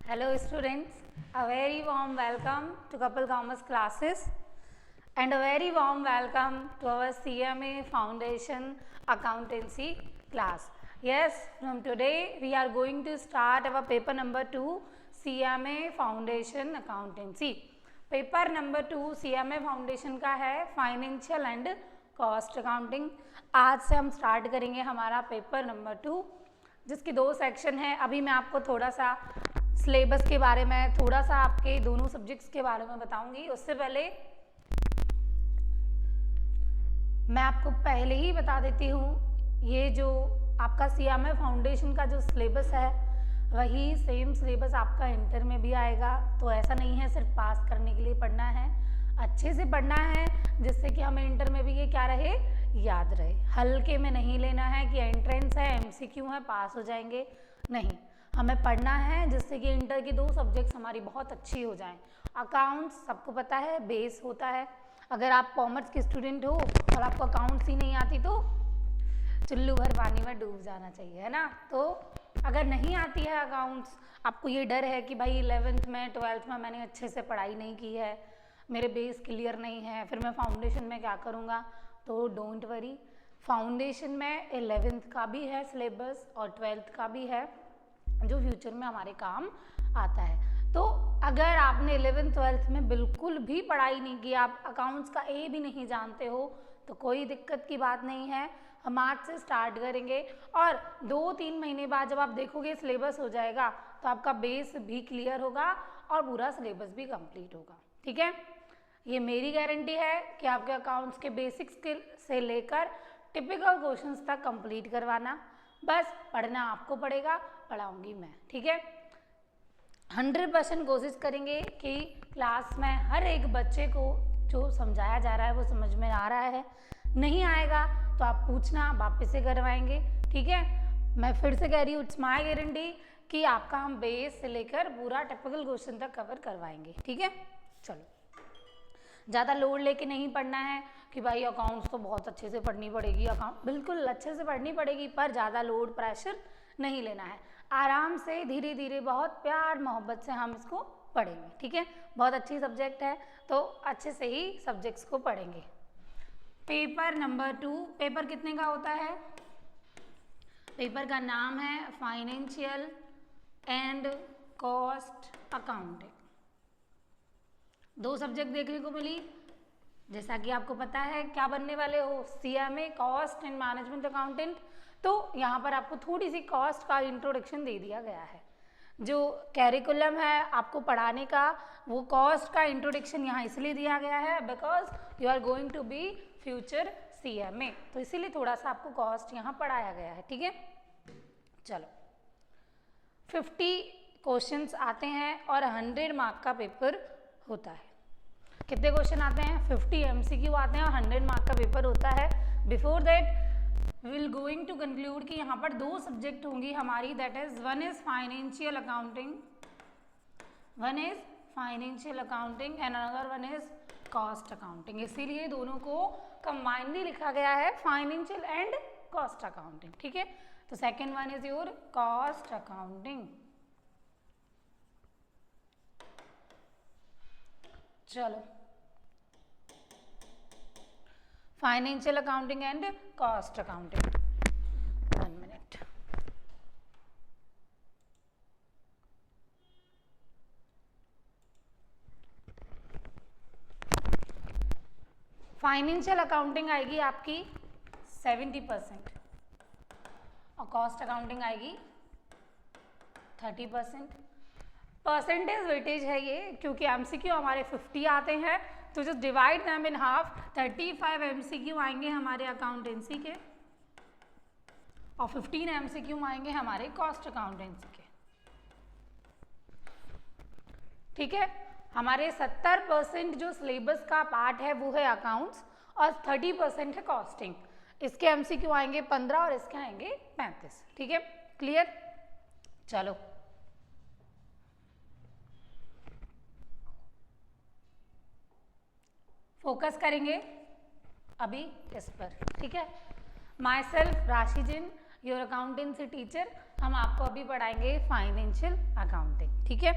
Hello students, a very warm welcome to Couple Commerce classes and a very warm welcome to our CMA Foundation Accountancy class. Yes, from today we are going to start our paper number 2 CMA Foundation Accountancy. Paper number 2 CMA foundation का है financial and cost accounting. आज से हम start करेंगे हमारा paper number 2 जिसकी 2 section है. अभी मैं आपको थोड़ा सा सिलेबस के बारे में, थोड़ा सा आपके दोनों सब्जेक्ट्स के बारे में बताऊंगी. उससे पहले मैं आपको पहले ही बता देती हूँ, ये जो आपका CMA फाउंडेशन का जो सिलेबस है वही सेम सिलेबस आपका इंटर में भी आएगा. तो ऐसा नहीं है सिर्फ पास करने के लिए पढ़ना है, अच्छे से पढ़ना है जिससे कि हमें इंटर में भी ये क्या रहे, याद रहे. हल्के में नहीं लेना है कि एंट्रेंस है, MCQ है, पास हो जाएंगे. नहीं, हमें पढ़ना है जिससे कि इंटर की 2 सब्जेक्ट्स हमारी बहुत अच्छी हो जाएं. अकाउंट्स सबको पता है बेस होता है. अगर आप कॉमर्स के स्टूडेंट हो और आपको अकाउंट्स ही नहीं आती तो चुल्लू भर पानी में डूब जाना चाहिए, है ना. तो अगर नहीं आती है अकाउंट्स, आपको ये डर है कि भाई 11th में 12th में मैंने अच्छे से पढ़ाई नहीं की है, मेरे बेस क्लियर नहीं है, फिर मैं फाउंडेशन में क्या करूँगा, तो डोंट वरी. फाउंडेशन में 11th का भी है सिलेबस और 12th का भी है जो फ्यूचर में हमारे काम आता है. तो अगर आपने 11th 12th में बिल्कुल भी पढ़ाई नहीं की, आप अकाउंट्स का ए भी नहीं जानते हो, तो कोई दिक्कत की बात नहीं है. हम आज से स्टार्ट करेंगे और 2-3 महीने बाद जब आप देखोगे सिलेबस हो जाएगा तो आपका बेस भी क्लियर होगा और पूरा सिलेबस भी कंप्लीट होगा. ठीक है, ये मेरी गारंटी है कि आपके अकाउंट्स के बेसिक्स से लेकर टिपिकल क्वेश्चंस तक कंप्लीट करवाना. बस पढ़ना आपको पड़ेगा, पढ़ाऊंगी मैं. ठीक है, 100% कोशिश करेंगे कि क्लास में हर एक बच्चे को जो समझाया जा रहा है वो समझ में आ रहा है. नहीं आएगा तो आप पूछना, वापस से करवाएंगे. ठीक है, मैं फिर से कह रही हूँ, इट्स माय गारंटी कि आपका हम बेस से लेकर पूरा टिपिकल क्वेश्चन तक कवर करवाएंगे. ठीक है, चलो ज़्यादा लोड लेके नहीं पढ़ना है कि भाई अकाउंट्स तो बहुत अच्छे से पढ़नी पड़ेगी. अकाउंट बिल्कुल अच्छे से पढ़नी पड़ेगी पर ज़्यादा लोड प्रेशर नहीं लेना है. आराम से धीरे धीरे बहुत प्यार मोहब्बत से हम इसको पढ़ेंगे. ठीक है, बहुत अच्छी सब्जेक्ट है तो अच्छे से ही सब्जेक्ट्स को पढ़ेंगे. पेपर नंबर 2, पेपर कितने का होता है? पेपर का नाम है financial and cost accounting. 2 subject देखने को मिली. जैसा कि आपको पता है क्या बनने वाले हो, CMA cost and management accountant. तो यहाँ पर आपको थोड़ी सी कॉस्ट का इंट्रोडक्शन दे दिया गया है. जो कैरिकुलम है आपको पढ़ाने का, वो कॉस्ट का इंट्रोडक्शन यहाँ इसलिए दिया गया है because you are going to be future CMA, तो इसीलिए थोड़ा सा आपको कॉस्ट यहाँ पढ़ाया गया है. ठीक है, चलो 50 क्वेश्चंस आते हैं और 100 मार्क का पेपर होता है. कितने क्वेश्चन आते हैं? 50 MCQ आते हैं और 100 मार्क का पेपर होता है. Before that we will going to conclude कि यहाँ पर 2 सब्जेक्ट होंगी हमारी, that is one is financial accounting and another one is cost accounting. इसीलिए दोनों को कंबाइनली लिखा गया है फाइनेंशियल एंड कॉस्ट अकाउंटिंग. ठीक है, तो second one is your cost accounting. चलो, financial accounting and cost accounting. 1 minute. Financial accounting आएगी आपकी 70% और कॉस्ट अकाउंटिंग आएगी 30%. परसेंटेज वेटेज है ये, क्योंकि MCQ हमारे 50 आते हैं तो just divide them in half. 35 MCQ आएंगे हमारे अकाउंटेंसी के और 15 MCQ आएंगे हमारे कॉस्ट अकाउंटेंसी के. ठीक है, हमारे 70% जो सिलेबस का पार्ट है वो है अकाउंट्स और 30% है कॉस्टिंग. इसके MCQ आएंगे 15 और इसके आएंगे 35. ठीक है, क्लियर. चलो फोकस करेंगे अभी इस पर. ठीक है, माई सेल्फ राशि जिन, योर अकाउंटेंसी टीचर. हम आपको अभी पढ़ाएंगे फाइनेंशियल अकाउंटिंग। ठीक है,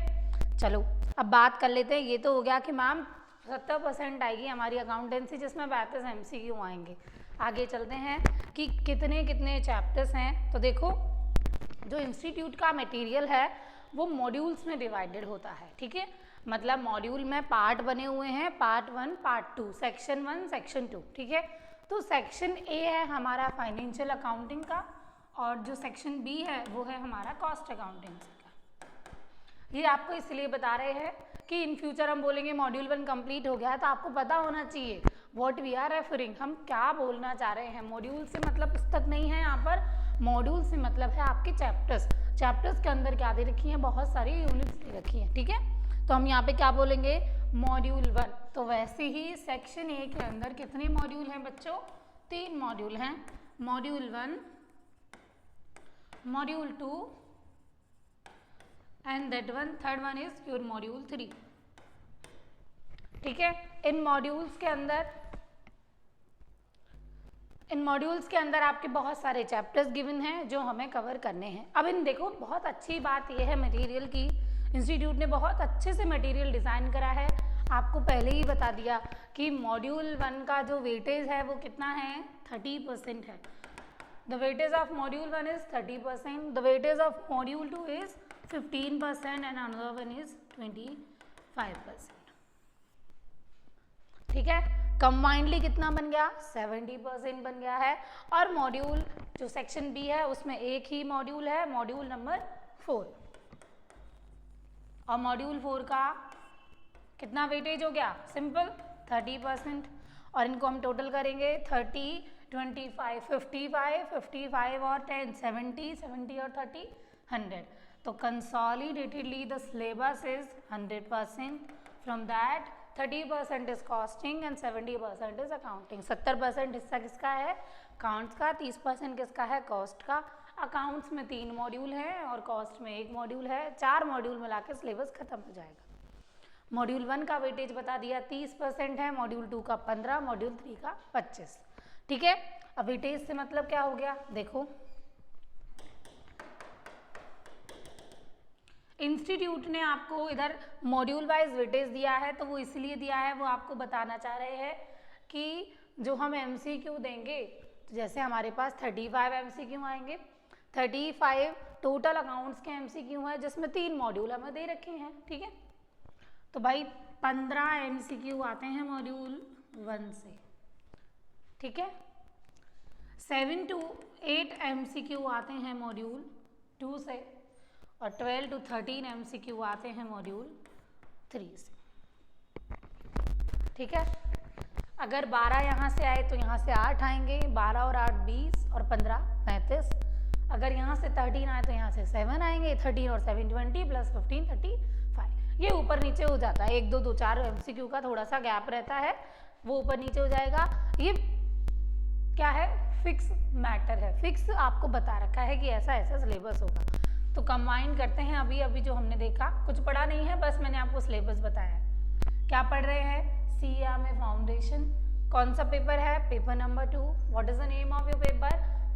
चलो अब बात कर लेते हैं। ये तो हो गया कि मैम 70% आएगी हमारी अकाउंटेंसी, जिसमें 32 MCQ आएंगे। आगे चलते हैं कि कितने कितने चैप्टर्स हैं। तो देखो, जो इंस्टीट्यूट का मटेरियल है वो मॉड्यूल्स में डिवाइडेड होता है। ठीक है, मतलब मॉड्यूल में पार्ट बने हुए हैं, पार्ट 1, पार्ट 2, सेक्शन 1, सेक्शन 2। ठीक है, तो सेक्शन ए है हमारा फाइनेंशियल अकाउंटिंग का, और जो सेक्शन बी है वो है हमारा कॉस्ट अकाउंटेंसी का। ये आपको इसलिए बता रहे हैं कि इन फ्यूचर हम बोलेंगे मॉड्यूल 1 कंप्लीट हो गया है, तो आपको पता होना चाहिए व्हाट वी आर रेफरिंग, हम क्या बोलना चाह रहे हैं। मॉड्यूल से मतलब पुस्तक नहीं है यहाँ पर, मॉड्यूल से मतलब है आपके चैप्टर्स। चैप्टर्स के अंदर क्या दे रखी हैं, बहुत सारी यूनिट्स दे रखी हैं। ठीक है, तो हम यहाँ पे क्या बोलेंगे, मॉड्यूल 1। तो वैसे ही सेक्शन ए के अंदर कितने मॉड्यूल हैं बच्चों, 3 मॉड्यूल हैं, module 1, module 2 and that one third one is your module 3। ठीक है, इन मॉड्यूल्स के अंदर आपके बहुत सारे चैप्टर्स गिवन हैं जो हमें कवर करने हैं। अब इन देखो, बहुत अच्छी बात यह है मटेरियल की, इंस्टीट्यूट ने बहुत अच्छे से मटेरियल डिज़ाइन करा है। आपको पहले ही बता दिया कि मॉड्यूल 1 का जो वेटेज है वो कितना है, 30% है। The weightage of module 1 is 30%, the weightage of module 2 is 15% and another one is 25%। ठीक है, कंबाइंडली कितना बन गया, 70% बन गया है। और मॉड्यूल जो सेक्शन बी है उसमें एक ही मॉड्यूल है, मॉड्यूल नंबर 4, और मॉड्यूल 4 का कितना वेटेज हो गया, सिंपल 30%। और इनको हम टोटल करेंगे 30, 25, 55, 55 और 10, 70, 70 और 30, 100। तो consolidatedly the syllabus is 100%, from that 30% is costing and 70% is accounting. 70% हिस्सा किसका है, अकाउंट्स का, 30% किसका है, कॉस्ट का। अकाउंट्स में 3 मॉड्यूल हैं और कॉस्ट में 1 मॉड्यूल है, 4 मॉड्यूल मिला के सिलेबस खत्म हो जाएगा। मॉड्यूल 1 का वेटेज बता दिया 30% है, मॉड्यूल 2 का 15, मॉड्यूल 3 का 25। ठीक है, अब वेटेज से मतलब क्या हो गया, देखो इंस्टीट्यूट ने आपको इधर मॉड्यूल वाइज वेटेज दिया है, तो वो इसलिए दिया है, वो आपको बताना चाह रहे हैं कि जो हम MCQ देंगे, तो जैसे हमारे पास 35 MCQ आएंगे, 35 टोटल अकाउंट्स के MCQ है, जिसमें 3 मॉड्यूल हमें दे रखे हैं। ठीक है, तो भाई 15 MCQ आते हैं मॉड्यूल 1 से। ठीक है, 7 to 8 MCQ आते हैं मॉड्यूल 2 से, और 12 to 13 MCQ आते हैं मॉड्यूल 3 से। ठीक है, अगर 12 यहाँ से आए तो यहाँ से 8 आएंगे, 12 और 8 20 और 15 35। अगर यहाँ से 13 आए तो यहाँ से 7 आएंगे, 13 और 7 20 प्लस 15 35। ये ऊपर नीचे हो जाता है, 1 2 2 4 MCQ का थोड़ा सा गैप रहता है, वो ऊपर नीचे हो जाएगा। ये क्या है, फिक्स मैटर है, फिक्स आपको बता रखा है कि ऐसा ऐसा सिलेबस होगा। तो कंबाइन करते हैं, अभी जो हमने देखा, कुछ पढ़ा नहीं है, बस मैंने आपको सिलेबस बताया। क्या पढ़ रहे हैं, CMA फाउंडेशन। कौन सा पेपर है, paper number 2। What is the name of your paper,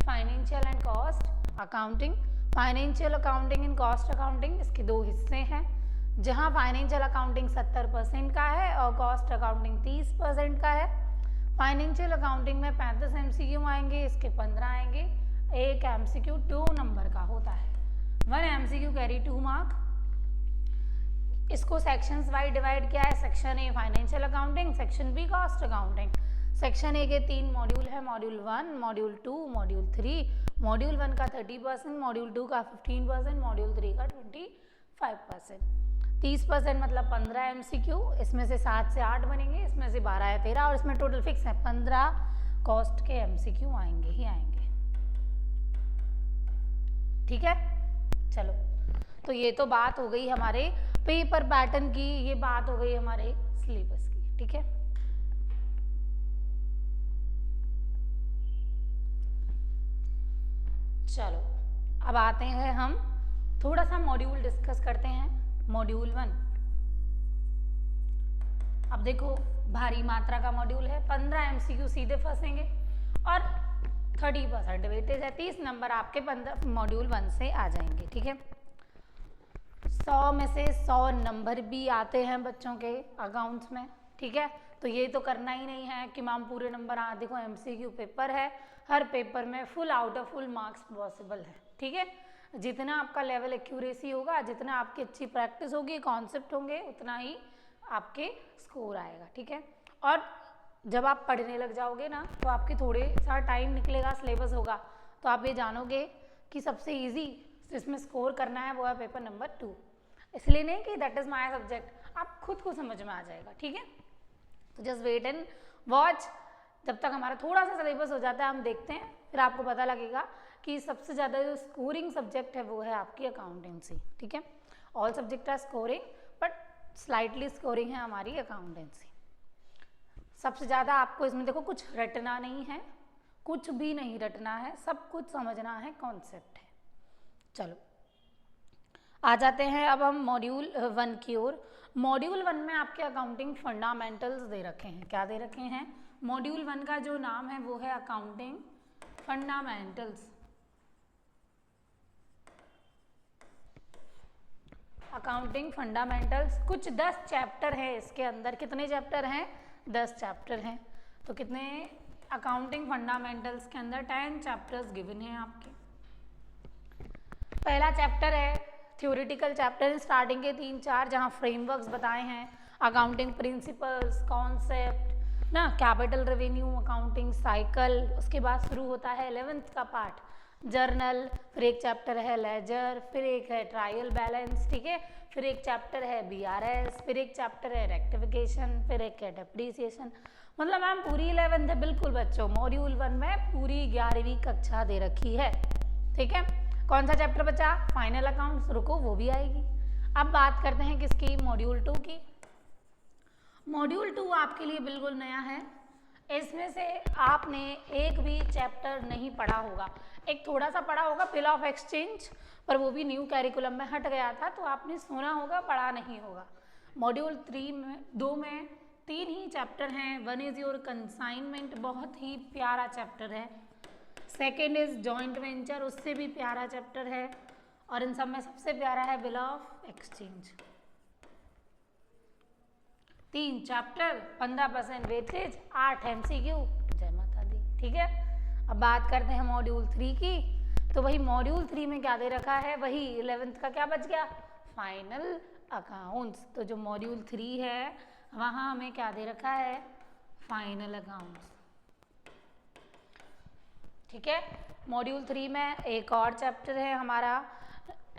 financial and cost accounting. Financial accounting and cost accounting, इसके 2 हिस्से हैं, जहां फाइनेंशियल अकाउंटिंग 70% का है और कॉस्ट अकाउंटिंग 30% का है। फाइनेंशियल अकाउंटिंग में 35 MCQ आएंगे, इसके 15 आएंगे। एक MCQ 2 नंबर का होता है, 1 MCQ कैरी 2 मार्क। इसको सेक्शंस वाइज डिवाइड किया है, section A financial accounting, section B cost accounting. Section A के 3 मॉड्यूल है, मॉड्यूल 1, मॉड्यूल 2, मॉड्यूल 3। मॉड्यूल 1 का 30%, मॉड्यूल 2 का 15%, मॉड्यूल 3 का 25%। 30% मतलब 15 MCQ, इसमें से 7 से 8 बनेंगे, इसमें से 12 या 13, और इसमें टोटल फिक्स है 15 कॉस्ट के MCQ आएंगे ही आएंगे। ठीक है, चलो, तो ये तो बात हो गई हमारे पेपर पैटर्न की, ये बात हो गई हमारे सिलेबस की। ठीक है, चलो अब आते हैं हम थोड़ा सा मॉड्यूल डिस्कस करते हैं। मॉड्यूल 1, अब देखो भारी मात्रा का मॉड्यूल है, 15 MCQ सीधे फंसेंगे, और 30% वेटेज है, 30 नंबर आपके मॉड्यूल 1 से आ जाएंगे। ठीक है, 100 में से 100 नंबर भी आते हैं बच्चों के अकाउंट्स में। ठीक है, तो ये तो करना ही नहीं है कि मैम पूरे नंबर देखो MCQ पेपर है, हर पेपर में full out of full marks possible है। ठीक है, जितना आपका लेवल एक्यूरेसी होगा, जितना आपकी अच्छी प्रैक्टिस होगी, कॉन्सेप्ट होंगे, उतना ही आपके स्कोर आएगा। ठीक है, और जब आप पढ़ने लग जाओगे ना तो आपके थोड़े सा टाइम निकलेगा, सिलेबस होगा, तो आप ये जानोगे कि सबसे ईजी जिसमें स्कोर करना है वो है पेपर नंबर 2। इसलिए नहीं कि दैट इज़ माय सब्जेक्ट, आप खुद को समझ में आ जाएगा। ठीक है, तो जस्ट वेट एंड वॉच, जब तक हमारा थोड़ा सा सिलेबस हो जाता है हम देखते हैं, फिर आपको पता लगेगा कि सबसे ज़्यादा जो स्कोरिंग सब्जेक्ट है वो है आपकी अकाउंटेंसी। ठीक है, all subject are scoring but slightly scoring है हमारी अकाउंटेंसी। सबसे ज़्यादा आपको इसमें देखो कुछ रटना नहीं है, कुछ भी नहीं रटना है, सब कुछ समझना है, कॉन्सेप्ट है। चलो आ जाते हैं अब हम मॉड्यूल 1 की ओर। मॉड्यूल 1 में आपके अकाउंटिंग फंडामेंटल्स दे रखे हैं। क्या दे रखे हैं? मॉड्यूल 1 का जो नाम है वो है अकाउंटिंग फंडामेंटल्स। अकाउंटिंग फंडामेंटल्स कुछ 10 चैप्टर है इसके अंदर। कितने चैप्टर हैं? 10 चैप्टर हैं। तो कितने अकाउंटिंग फंडामेंटल्स के अंदर 10 चैप्टर्स गिवन हैं आपके। पहला चैप्टर है थ्योरेटिकल चैप्टर, स्टार्टिंग के 3-4 जहाँ फ्रेमवर्क्स बताए हैं, अकाउंटिंग प्रिंसिपल्स, कॉन्सेप्ट ना, कैपिटल रेवेन्यू, अकाउंटिंग साइकिल। उसके बाद शुरू होता है 11th का पार्ट जर्नल, फिर एक चैप्टर है लेजर, फिर एक है ट्रायल बैलेंस। ठीक है, फिर एक चैप्टर है BRS, फिर एक चैप्टर है रेक्टिफिकेशन, फिर एक है डेप्रिसिएशन। मतलब मैम पूरी 11th है। बिल्कुल बच्चों, मॉड्यूल 1 में पूरी 11वीं कक्षा दे रखी है। ठीक है, कौन सा चैप्टर बचा? Final accounts. रुको वो भी आएगी। अब बात करते हैं किसकी? मॉड्यूल 2 की। मॉड्यूल 2 आपके लिए बिल्कुल नया है। इसमें से आपने एक भी चैप्टर नहीं पढ़ा होगा। एक थोड़ा सा पढ़ा होगा बिल ऑफ एक्सचेंज, पर वो भी न्यू कैरिकुलम में हट गया था, तो आपने सुना होगा, पढ़ा नहीं होगा। मॉड्यूल 2 में 3 ही चैप्टर हैं। 1 इज योर कंसाइनमेंट, बहुत ही प्यारा चैप्टर है। सेकेंड इज जॉइंट वेंचर, उससे भी प्यारा चैप्टर है। और इन सब में सबसे प्यारा है bill of exchange. 3 chapter, 15% weightage, 8 MCQ। जय माता दी। ठीक है, अब बात करते हैं मॉड्यूल 3 की। तो वही मॉड्यूल 3 में क्या दे रखा है? वही 11th का क्या बच गया? Final accounts. तो जो मॉड्यूल 3 है वहाँ हमें क्या दे रखा है? Final accounts. ठीक है, मॉड्यूल 3 में एक और चैप्टर है हमारा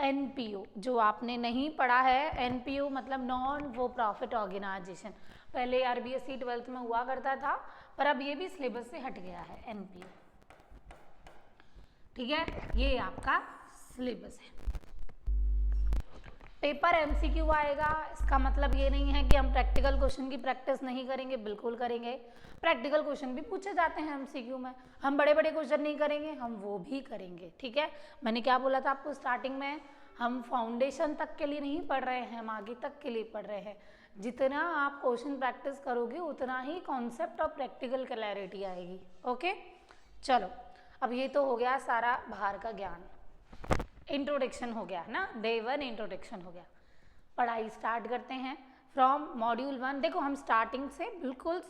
NPO, जो आपने नहीं पढ़ा है। NPO मतलब नॉन वो प्रॉफिट ऑर्गेनाइजेशन। पहले RBSE 12th में हुआ करता था, पर अब ये भी सिलेबस से हट गया है NPO। ठीक है, ये आपका सिलेबस है। पेपर MCQ आएगा। इसका मतलब ये नहीं है कि हम प्रैक्टिकल क्वेश्चन की प्रैक्टिस नहीं करेंगे, बिल्कुल करेंगे। प्रैक्टिकल क्वेश्चन भी पूछे जाते हैं MCQ में। हम बड़े बड़े क्वेश्चन नहीं करेंगे, हम वो भी करेंगे। ठीक है, मैंने क्या बोला था आपको स्टार्टिंग में? हम फाउंडेशन तक के लिए नहीं पढ़ रहे हैं, हम आगे तक के लिए पढ़ रहे हैं। जितना आप क्वेश्चन प्रैक्टिस करोगे उतना ही कॉन्सेप्ट और प्रैक्टिकल क्लैरिटी आएगी। ओके, चलो अब ये तो हो गया सारा बाहर का ज्ञान, इंट्रोडक्शन हो गया ना, डे 1 इंट्रोडक्शन हो गया। पढ़ाई स्टार्ट करते हैं फ्रॉम मॉड्यूल 1। देखो हम स्टार्टिंग से बिल्कुल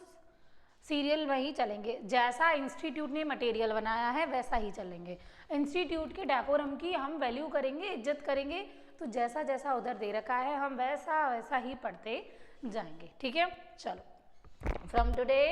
सीरियल वही चलेंगे, जैसा इंस्टीट्यूट ने मटेरियल बनाया है वैसा ही चलेंगे। इंस्टीट्यूट के डेकोरम की हम वैल्यू करेंगे, इज्जत करेंगे, तो जैसा जैसा उधर दे रखा है हम वैसा वैसा ही पढ़ते जाएंगे। ठीक है, चलो from today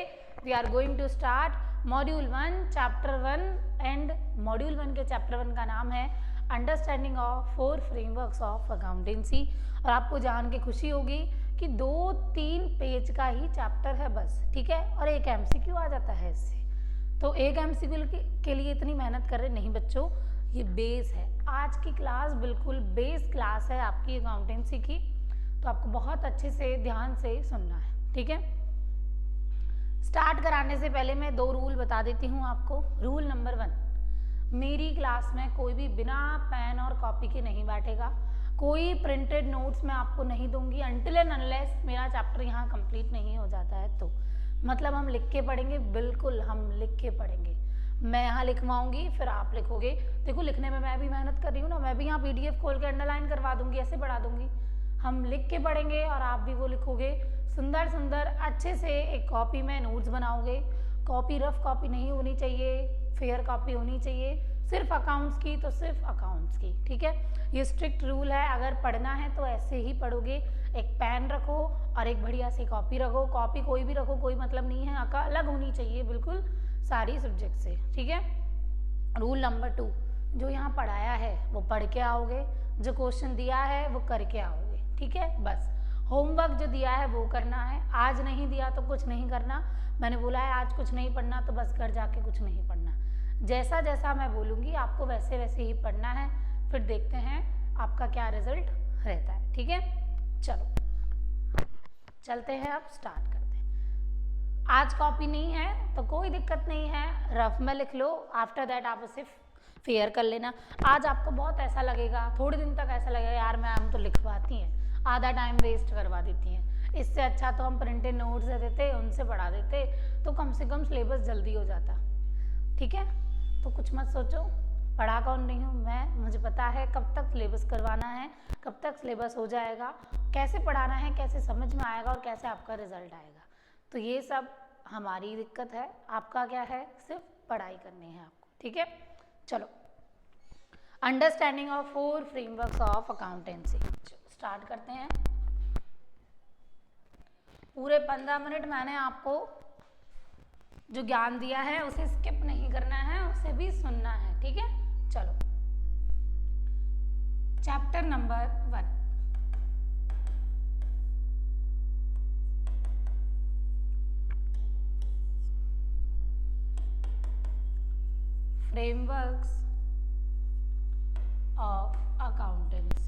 we are going to start module 1 chapter 1 and module 1 के चैप्टर 1 का नाम है understanding of 4 frameworks of accountancy. और आपको जान के खुशी होगी कि 2-3 पेज का ही चैप्टर है बस। ठीक है, और एक MCQ आ जाता है इससे। तो एक MCQ के लिए इतनी मेहनत कर रहे नहीं बच्चों, ये बेस है। आज की क्लास बिल्कुल बेस क्लास है आपकी अकाउंटेंसी की, तो आपको बहुत अच्छे से ध्यान से सुनना है। ठीक है, स्टार्ट कराने से पहले मैं 2 रूल बता देती हूँ आपको। रूल नंबर 1, मेरी क्लास में कोई भी बिना पेन और कॉपी के नहीं बैठेगा। कोई प्रिंटेड नोट्स मैं आपको नहीं दूंगी अनटिल एंड अनलेस मेरा चैप्टर यहाँ कंप्लीट नहीं हो जाता है। तो मतलब हम लिख के पढ़ेंगे, बिल्कुल हम लिख के पढ़ेंगे। मैं यहाँ लिखवाऊंगी, फिर आप लिखोगे। देखो लिखने में मैं भी मेहनत कर रही हूँ ना, मैं भी यहाँ PDF खोल के अंडरलाइन करवा दूंगी, ऐसे पढ़ा दूंगी। हम लिख के पढ़ेंगे और आप भी वो लिखोगे। सुंदर सुंदर अच्छे से एक कॉपी में नोट्स बनाओगे। कॉपी रफ कॉपी नहीं होनी चाहिए, फेयर कॉपी होनी चाहिए। सिर्फ अकाउंट्स की तो सिर्फ अकाउंट्स की, ठीक है। ये स्ट्रिक्ट रूल है, अगर पढ़ना है तो ऐसे ही पढ़ोगे। एक पेन रखो और एक बढ़िया सी कॉपी रखो। कॉपी कोई भी रखो, कोई मतलब नहीं है, अलग होनी चाहिए बिल्कुल सारी सब्जेक्ट से, ठीक है। रूल नंबर 2, जो यहाँ पढ़ाया है वो पढ़ के आओगे, जो क्वेश्चन दिया है वो करके आओगे, ठीक है। बस होमवर्क जो दिया है वो करना है। आज नहीं दिया तो कुछ नहीं करना। मैंने बोला है आज कुछ नहीं पढ़ना, तो बस घर जाके कुछ नहीं पढ़ना। जैसा जैसा मैं बोलूँगी आपको वैसे वैसे ही पढ़ना है। फिर देखते हैं आपका क्या रिजल्ट रहता है, ठीक है। चलो चलते हैं, अब स्टार्ट करते हैं। आज कॉपी नहीं है तो कोई दिक्कत नहीं है, रफ में लिख लो। आफ्टर दैट आप उसे फेयर कर लेना। आज आपको बहुत ऐसा लगेगा, थोड़े दिन तक ऐसा लगेगा यार मैम तो लिखवाती हैं, आधा टाइम वेस्ट करवा देती हैं, इससे अच्छा तो हम प्रिंटेड नोट्स दे देते, उनसे पढ़ा देते, तो कम से कम सिलेबस जल्दी हो जाता, ठीक है। तो कुछ मत सोचो, पढ़ा कौन नहीं हूँ मैं, मुझे पता है कब तक सिलेबस करवाना है, कब तक सिलेबस हो जाएगा, कैसे पढ़ाना है, कैसे समझ में आएगा और कैसे आपका रिजल्ट आएगा। तो ये सब हमारी दिक्कत है, आपका क्या है, सिर्फ पढ़ाई करनी है आपको, ठीक है। चलो, understanding of 4 frameworks of accountancy start करते हैं। पूरे 15 मिनट मैंने आपको जो ज्ञान दिया है उसे स्किप नहीं करना है, उसे भी सुनना है, ठीक है। चलो, chapter number 1, frameworks of accountancy.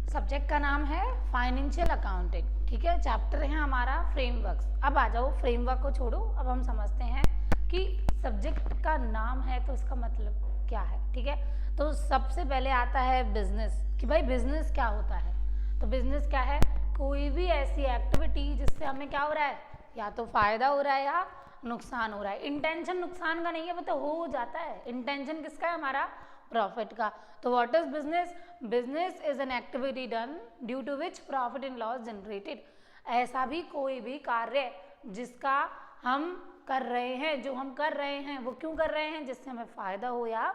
Subject का नाम है फाइनेंशियल अकाउंटिंग, ठीक है। चैप्टर है हमारा फ्रेमवर्क्स। अब आ जाओ, फ्रेमवर्क को छोड़ो, अब हम समझते हैं कि सब्जेक्ट का नाम है तो इसका मतलब क्या है, ठीक है। तो सबसे पहले आता है बिजनेस, कि भाई बिजनेस क्या होता है। तो बिजनेस क्या है, कोई भी ऐसी एक्टिविटी जिससे हमें क्या हो रहा है, या तो फायदा हो रहा है या नुकसान हो रहा है। इंटेंशन नुकसान का नहीं है, वो तो हो जाता है। इंटेंशन किसका है, हमारा प्रॉफिट का। तो what is business, business is an activity done due to which profit and loss generated. ऐसा भी कोई भी कार्य जिसका हम कर रहे हैं, जो हम कर रहे हैं वो क्यों कर रहे हैं, जिससे हमें फायदा हो या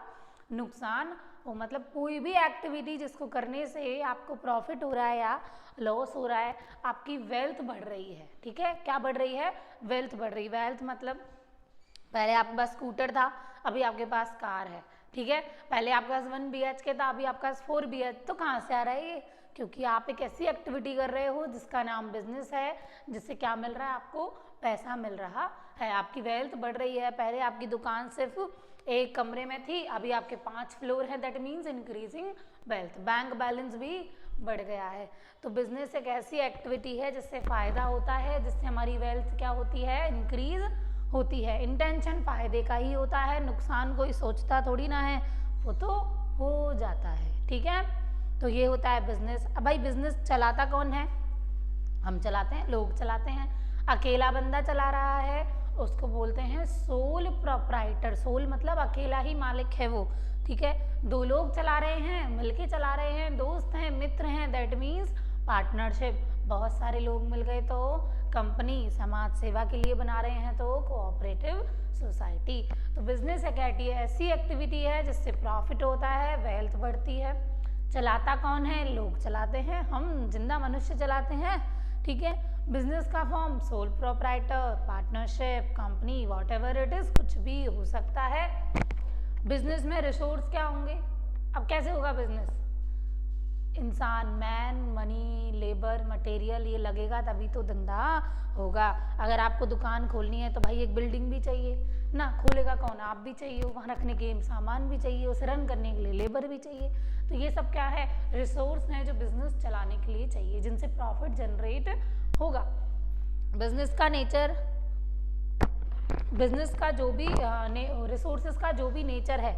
नुकसान हो। मतलब कोई भी एक्टिविटी जिसको करने से आपको प्रॉफिट हो रहा है या लॉस हो रहा है, आपकी वेल्थ बढ़ रही है, ठीक है। क्या बढ़ रही है, वेल्थ बढ़ रही है। वेल्थ मतलब पहले आपके पास स्कूटर था, अभी आपके पास कार है, ठीक है। पहले आपके पास 1 BHK था, अभी आपके पास 4 BHK। तो कहाँ से आ रहा है ये, क्योंकि आप एक ऐसी एक्टिविटी कर रहे हो जिसका नाम बिजनेस है, जिससे क्या मिल रहा है, आपको पैसा मिल रहा है, आपकी वेल्थ बढ़ रही है। पहले आपकी दुकान सिर्फ एक कमरे में थी, अभी आपके 5 फ्लोर हैं, that means increasing wealth. Bank balance भी बढ़ गया है। तो बिजनेस एक ऐसी एक्टिविटी है जिससे फायदा होता है, जिससे हमारी वेल्थ क्या होती है, इंक्रीज होती है। इंटेंशन फायदे का ही होता है, नुकसान कोई सोचता थोड़ी ना है, वो तो हो जाता है, ठीक है। तो ये होता है बिजनेस। अब भाई बिजनेस चलाता कौन है, हम चलाते हैं, लोग चलाते हैं। अकेला बंदा चला रहा है उसको बोलते हैं सोल प्रोप्राइटर। सोल मतलब अकेला ही मालिक है वो, ठीक है। 2 लोग चला रहे हैं, मिलके चला रहे हैं, दोस्त हैं, मित्र हैं, दैट मीन्स पार्टनरशिप। बहुत सारे लोग मिल गए तो कंपनी समाज सेवा के लिए बना रहे हैं तो कोऑपरेटिव सोसाइटी। तो बिजनेस एक ऐसी एक्टिविटी है जिससे प्रॉफिट होता है, वेल्थ बढ़ती है। चलाता कौन है? लोग चलाते हैं, हम जिंदा मनुष्य चलाते हैं, ठीक है। बिजनेस का form sole proprietor, partnership, company, whatever it is, कुछ भी हो सकता है। बिजनेस में रिसोर्स क्या होंगे? अब कैसे होगा बिजनेस? इंसान, मैन, मनी, लेबर, मटेरियल, ये लगेगा तभी तो धंधा होगा। अगर आपको दुकान खोलनी है तो भाई एक बिल्डिंग भी चाहिए ना, खोलेगा कौन? आप भी चाहिए, वहाँ रखने के सामान भी चाहिए, उसे रन करने के लिए लेबर भी चाहिए। तो ये सब क्या है? रिसोर्स हैं जो बिजनेस चलाने के लिए चाहिए, जिनसे प्रॉफिट जनरेट होगा। बिजनेस का नेचर, बिजनेस का जो भी रिसोर्सेज का जो भी नेचर है,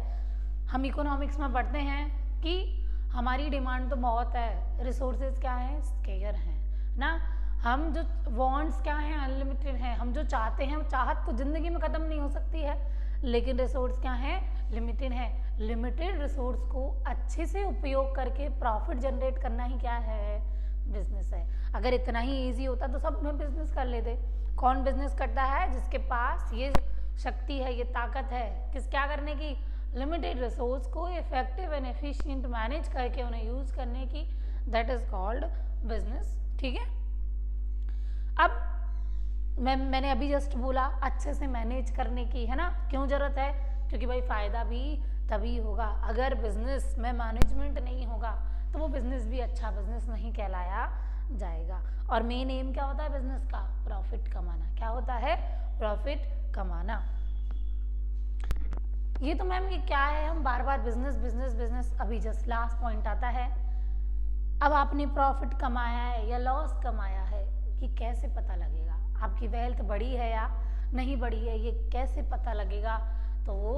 हम इकोनॉमिक्स में पढ़ते हैं कि हमारी डिमांड तो बहुत है, रिसोर्सेज क्या है? स्केयर हैं ना। हम जो वांट्स क्या हैं? अनलिमिटेड हैं। हम जो चाहते हैं, वो चाहत तो जिंदगी में ख़त्म नहीं हो सकती है, लेकिन रिसोर्स क्या है? लिमिटेड है। लिमिटेड रिसोर्स को अच्छे से उपयोग करके प्रॉफिट जनरेट करना ही क्या है? बिजनेस है। अगर इतना ही ईजी होता तो सब में बिजनेस कर लेते। कौन बिजनेस करता है? जिसके पास ये शक्ति है, ये ताकत है, किस क्या करने की? लिमिटेड रिसोर्स को इफेक्टिव एंड एफिशिएंट मैनेज करके उन्हें यूज करने की, दैट इज कॉल्ड बिजनेस, ठीक है। अब मैंने अभी जस्ट बोला अच्छे से मैनेज करने की, है ना। क्यों जरूरत है? क्योंकि भाई फायदा भी तभी होगा। अगर बिजनेस में मैनेजमेंट नहीं होगा तो वो बिजनेस भी अच्छा बिजनेस नहीं कहलाया जाएगा। और मेन एम क्या होता है बिजनेस का? प्रॉफिट कमाना। क्या होता है? प्रॉफिट कमाना। ये तो मैम ये क्या है? हम बार बार बिजनेस बिजनेस बिजनेस, अभी जस्ट लास्ट पॉइंट आता है। अब आपने प्रॉफिट कमाया है या लॉस कमाया है, ये कैसे पता लगेगा? आपकी वेल्थ बढ़ी है या नहीं बढ़ी है, ये कैसे पता लगेगा? तो वो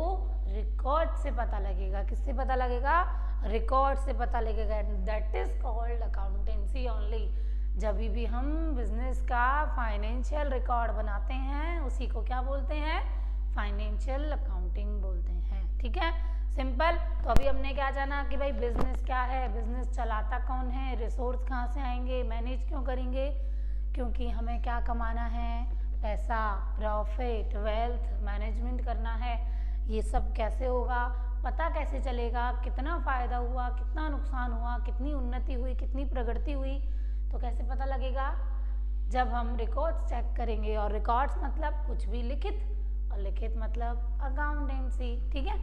रिकॉर्ड से पता लगेगा। किससे पता लगेगा? रिकॉर्ड से पता लगेगा। That is called accountancy only. जब भी हम बिजनेस का फाइनेंशियल रिकॉर्ड बनाते हैं, उसी को क्या बोलते हैं? फाइनेंशियल अकाउंटिंग बोलते हैं, ठीक है, सिंपल। तो अभी हमने क्या जाना कि भाई बिजनेस क्या है, बिजनेस चलाता कौन है, रिसोर्स कहाँ से आएंगे, मैनेज क्यों करेंगे? क्योंकि हमें क्या कमाना है? पैसा, प्रॉफिट, वेल्थ मैनेजमेंट करना है। ये सब कैसे होगा? पता कैसे चलेगा? कितना फ़ायदा हुआ, कितना नुकसान हुआ, कितनी उन्नति हुई, कितनी प्रगति हुई? तो कैसे पता लगेगा? जब हम रिकॉर्ड्स चेक करेंगे। और रिकॉर्ड्स मतलब कुछ भी लिखित, और लिखित मतलब अकाउंटेंसी, ठीक है।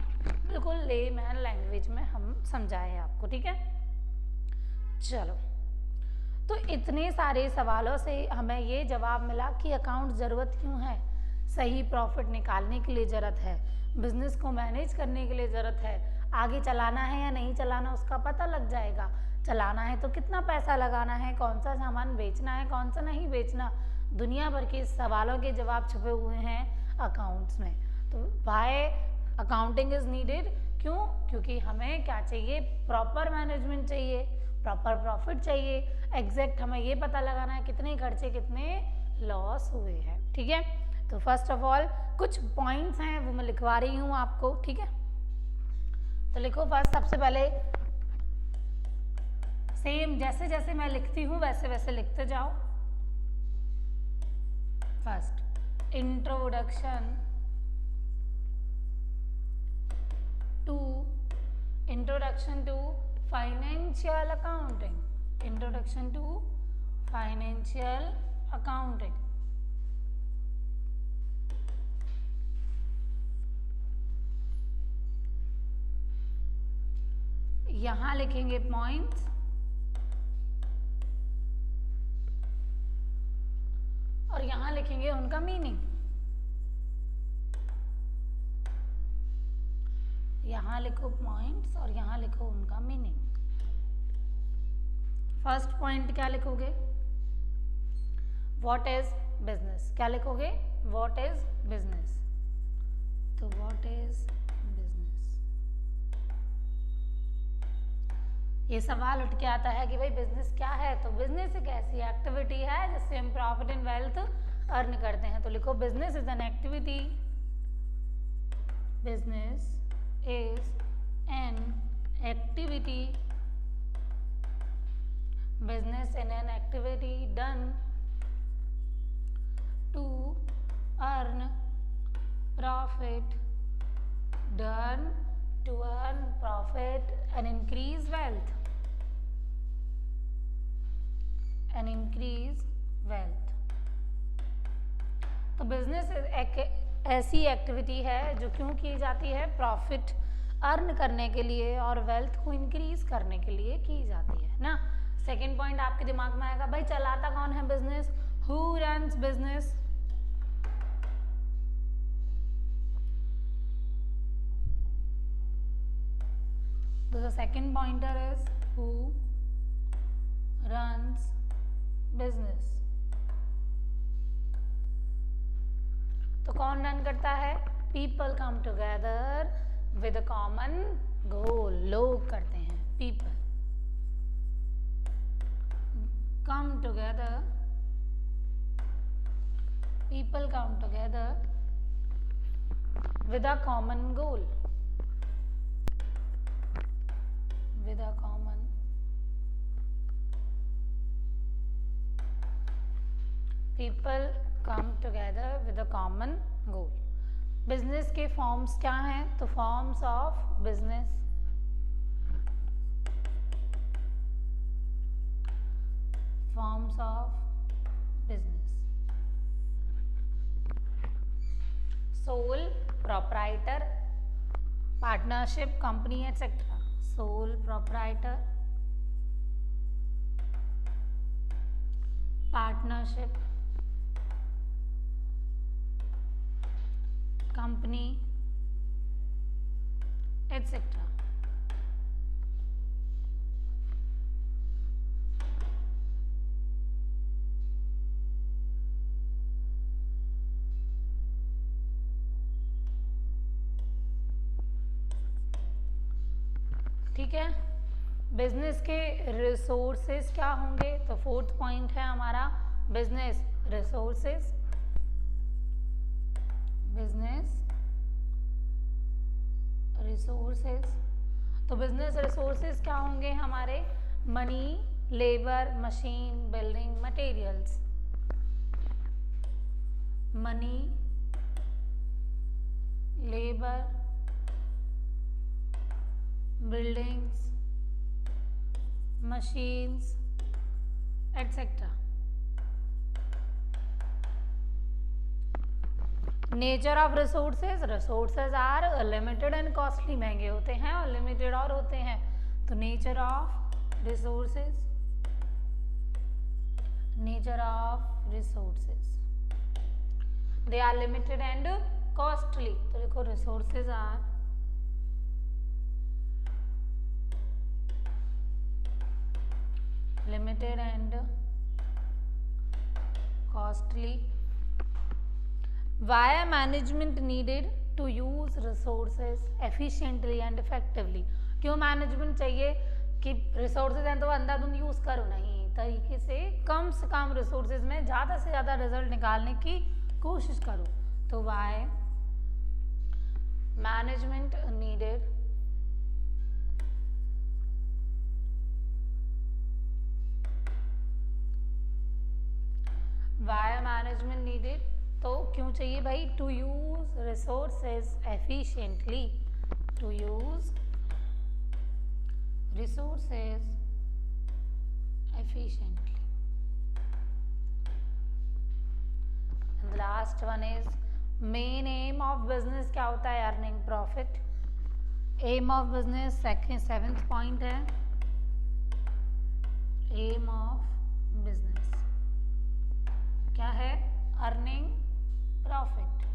बिल्कुल लेमैन लैंग्वेज में हम समझाएं आपको, ठीक है। चलो, तो इतने सारे सवालों से हमें ये जवाब मिला कि अकाउंट ज़रूरत क्यों है? सही प्रॉफिट निकालने के लिए ज़रूरत है, बिजनेस को मैनेज करने के लिए ज़रूरत है, आगे चलाना है या नहीं चलाना उसका पता लग जाएगा। चलाना है तो कितना पैसा लगाना है, कौन सा सामान बेचना है, कौन सा नहीं बेचना, दुनिया भर के सवालों के जवाब छुपे हुए हैं अकाउंट्स में। तो वाई अकाउंटिंग इज़ नीडेड? क्यों? क्योंकि हमें क्या चाहिए? प्रॉपर मैनेजमेंट चाहिए, प्रॉपर प्रॉफिट चाहिए, एग्जैक्ट हमें ये पता लगाना है कितने खर्चे कितने लॉस हुए हैं, ठीक है। तो फर्स्ट ऑफ ऑल कुछ पॉइंट्स हैं वो मैं लिखवा रही हूँ आपको, ठीक है। तो लिखो फर्स्ट, सबसे पहले सेम जैसे जैसे मैं लिखती हूँ वैसे वैसे लिखते जाओ। First, introduction to financial accounting. Introduction to financial accounting. यहां लिखेंगे पॉइंट्स और यहां लिखेंगे उनका मीनिंग। यहां लिखो पॉइंट्स और यहां लिखो उनका मीनिंग। फर्स्ट पॉइंट क्या लिखोगे? What is business. क्या लिखोगे? What is business. तो व्हाट इज बिजनेस, ये सवाल उठ के आता है कि भाई बिजनेस क्या है। तो बिजनेस एक ऐसी एक्टिविटी है जिससे हम प्रॉफिट एंड वेल्थ अर्न करते हैं। तो लिखो business is an activity, business is an activity, business in an activity done profit done to earn profit and increase wealth, and increase wealth। तो बिजनेस एक ऐसी एक्टिविटी है जो क्यों की जाती है, प्रॉफिट अर्न करने के लिए और वेल्थ को इंक्रीज करने के लिए की जाती है ना। सेकंड पॉइंट आपके दिमाग में आएगा, भाई चलाता कौन है बिजनेस, हु रन्स बिजनेस। तो the second pointer is who runs business. तो कौन रन करता है, people come together with a common goal, लोग करते हैं, people come together, people come together with a common goal, with a common people come together with a common goal। Business के forms क्या हैं, तो forms of business, forms of business, sole proprietor, partnership, company, etc. Sole proprietor, partnership, company, etc. ठीक है। Business के resources क्या होंगे, तो फोर्थ पॉइंट है हमारा बिजनेस रिसोर्सेज, बिजनेस रिसोर्सेज। तो बिजनेस रिसोर्सेज क्या होंगे हमारे, money, labour, machine, building, materials. Money, labour, buildings, machines, etc. Nature of resources, resources are limited and costly, महंगे होते हैं और लिमिटेड और होते हैं। तो nature of resources, nature of resources, they are limited and costly. तो देखो resources are limited and costly। Why management needed to use resources efficiently and effectively? क्यों मैनेजमेंट चाहिए कि रिसोर्सेज हैं तो अंधाधुंध यूज करो, नहीं, तरीके से कम रिसोर्सेज में ज़्यादा से ज़्यादा रिजल्ट निकालने की कोशिश करो। तो why management needed why management needed, तो क्यों चाहिए भाई, to use resources efficiently, to use resources efficiently. And last one is main aim of business क्या होता है, earning profit. Aim of business seventh point है, एम ऑफ बिजनेस क्या है, earning profit.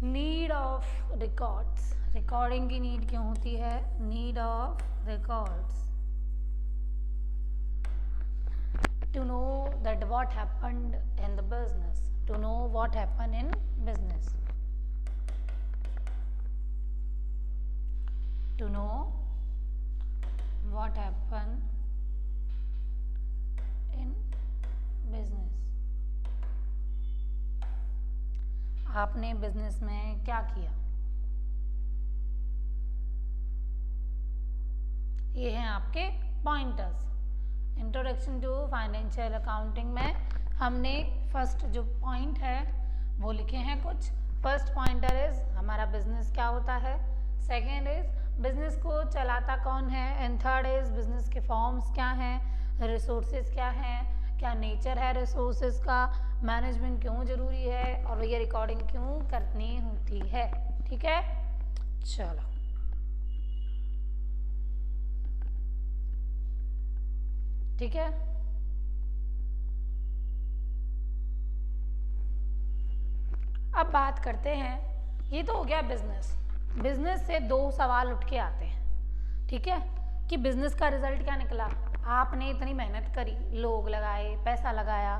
Need of records, recording की need क्यों होती है, need of records to know that what happened in the business, to know what happened in business, to know what happened in आपने business में क्या किया। ये हैं आपके pointers. Introduction to financial accounting में हमने फर्स्ट जो पॉइंट है वो लिखे हैं कुछ। फर्स्ट पॉइंटर इज हमारा बिजनेस क्या होता है, सेकेंड इज बिजनेस को चलाता कौन है, एंड थर्ड इज बिजनेस के फॉर्म्स क्या हैं, रिसोर्सेज क्या हैं, क्या नेचर है रिसोर्सेज का, मैनेजमेंट क्यों ज़रूरी है, और ये रिकॉर्डिंग क्यों करनी होती है। ठीक है, चलो ठीक है। अब बात करते हैं, ये तो हो गया बिजनेस। बिजनेस से दो सवाल उठ के आते हैं, ठीक है, कि बिजनेस का रिजल्ट क्या निकला। आपने इतनी मेहनत करी, लोग लगाए, पैसा लगाया,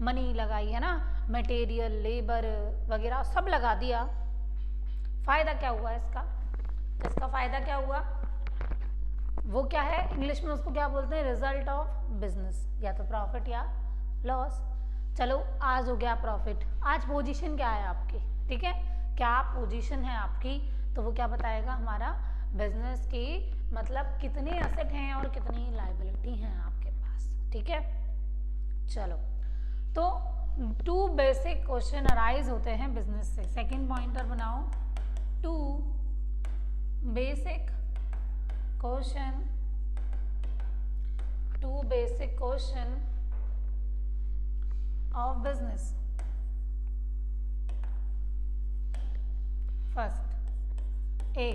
मनी लगाई है ना, मटेरियल, लेबर वगैरह सब लगा दिया, फ़ायदा क्या हुआ इसका। इसका फ़ायदा क्या हुआ, वो क्या है, इंग्लिश में उसको क्या बोलते हैं, रिजल्ट ऑफ बिजनेस, या तो प्रॉफिट या लॉस। चलो आज हो गया प्रॉफिट, आज पोजीशन क्या है आपकी, ठीक है, क्या पोजीशन है आपकी, तो वो क्या बताएगा हमारा बिजनेस की, मतलब कितने एसेट हैं और कितनी लायबिलिटी हैं आपके पास। ठीक है, चलो तो टू बेसिक क्वेश्चन अराइज होते हैं बिजनेस से। सेकंड पॉइंटर बनाओ, two basic question, two basic question of business. First A,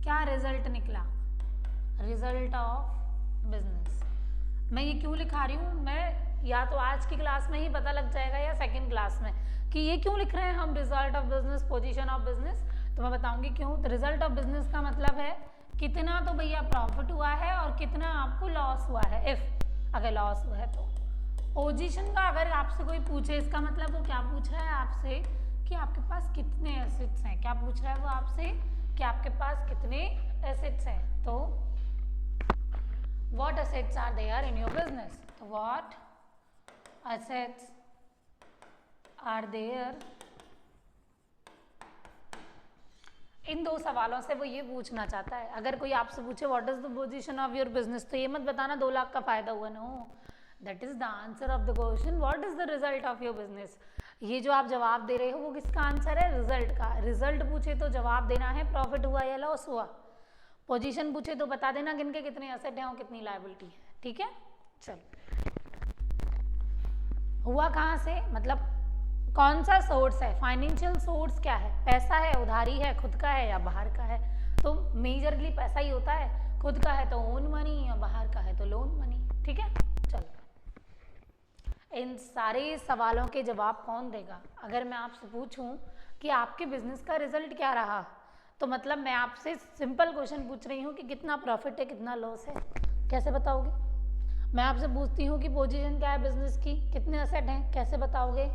क्या रिजल्ट निकला, रिजल्ट ऑफ बिजनेस। मैं ये क्यों लिखा रही हूँ, मैं या तो आज की क्लास में ही पता लग जाएगा या सेकंड क्लास में कि ये क्यों लिख रहे हैं हम, result of business, position of business, तो मैं बताऊंगी क्यों। तो रिजल्ट ऑफ बिजनेस का मतलब है कितना तो भैया प्रॉफिट हुआ है और कितना आपको लॉस हुआ है। इफ अगर लॉस हुआ है तो पोजीशन का अगर आपसे कोई पूछे, इसका मतलब वो क्या पूछ रहा है आपसे कि आपके पास कितने एसेट्स हैं, क्या पूछ रहा है वो आपसे कि आपके पास कितने एसेट्स हैं। तो what assets are there in your business, तो what assets are there, इन दो सवालों से वो ये पूछना चाहता है। अगर कोई आपसे पूछे what is the position of your business, तो ये मत बताना 2 लाख का फायदा हुआ, no, that is the answer of the question what is the result of your business. ये जो आप जवाब दे रहे हो वो किसका आंसर है, रिजल्ट का। रिजल्ट पूछे तो जवाब देना है प्रॉफिट हुआ या लॉस हुआ, पोजीशन पूछे तो बता देना किनके कितने एसेट हैं और कितनी लायबिलिटी है। ठीक है, चलो हुआ कहाँ से, मतलब कौन सा सोर्स है, फाइनेंशियल सोर्स क्या है, पैसा है, उधारी है, खुद का है या बाहर का है। तो मेजरली पैसा ही होता है, खुद का है तो ओन मनी या बाहर का है तो लोन मनी। ठीक है, चलो इन सारे सवालों के जवाब कौन देगा। अगर मैं आपसे पूछूं कि आपके बिजनेस का रिजल्ट क्या रहा, तो मतलब मैं आपसे सिंपल क्वेश्चन पूछ रही हूँ कि कितना प्रॉफिट है, कितना लॉस है, कैसे बताओगे। मैं आपसे पूछती हूँ कि पोजीशन क्या है बिजनेस की, कितने एसेट हैं, कैसे बताओगे।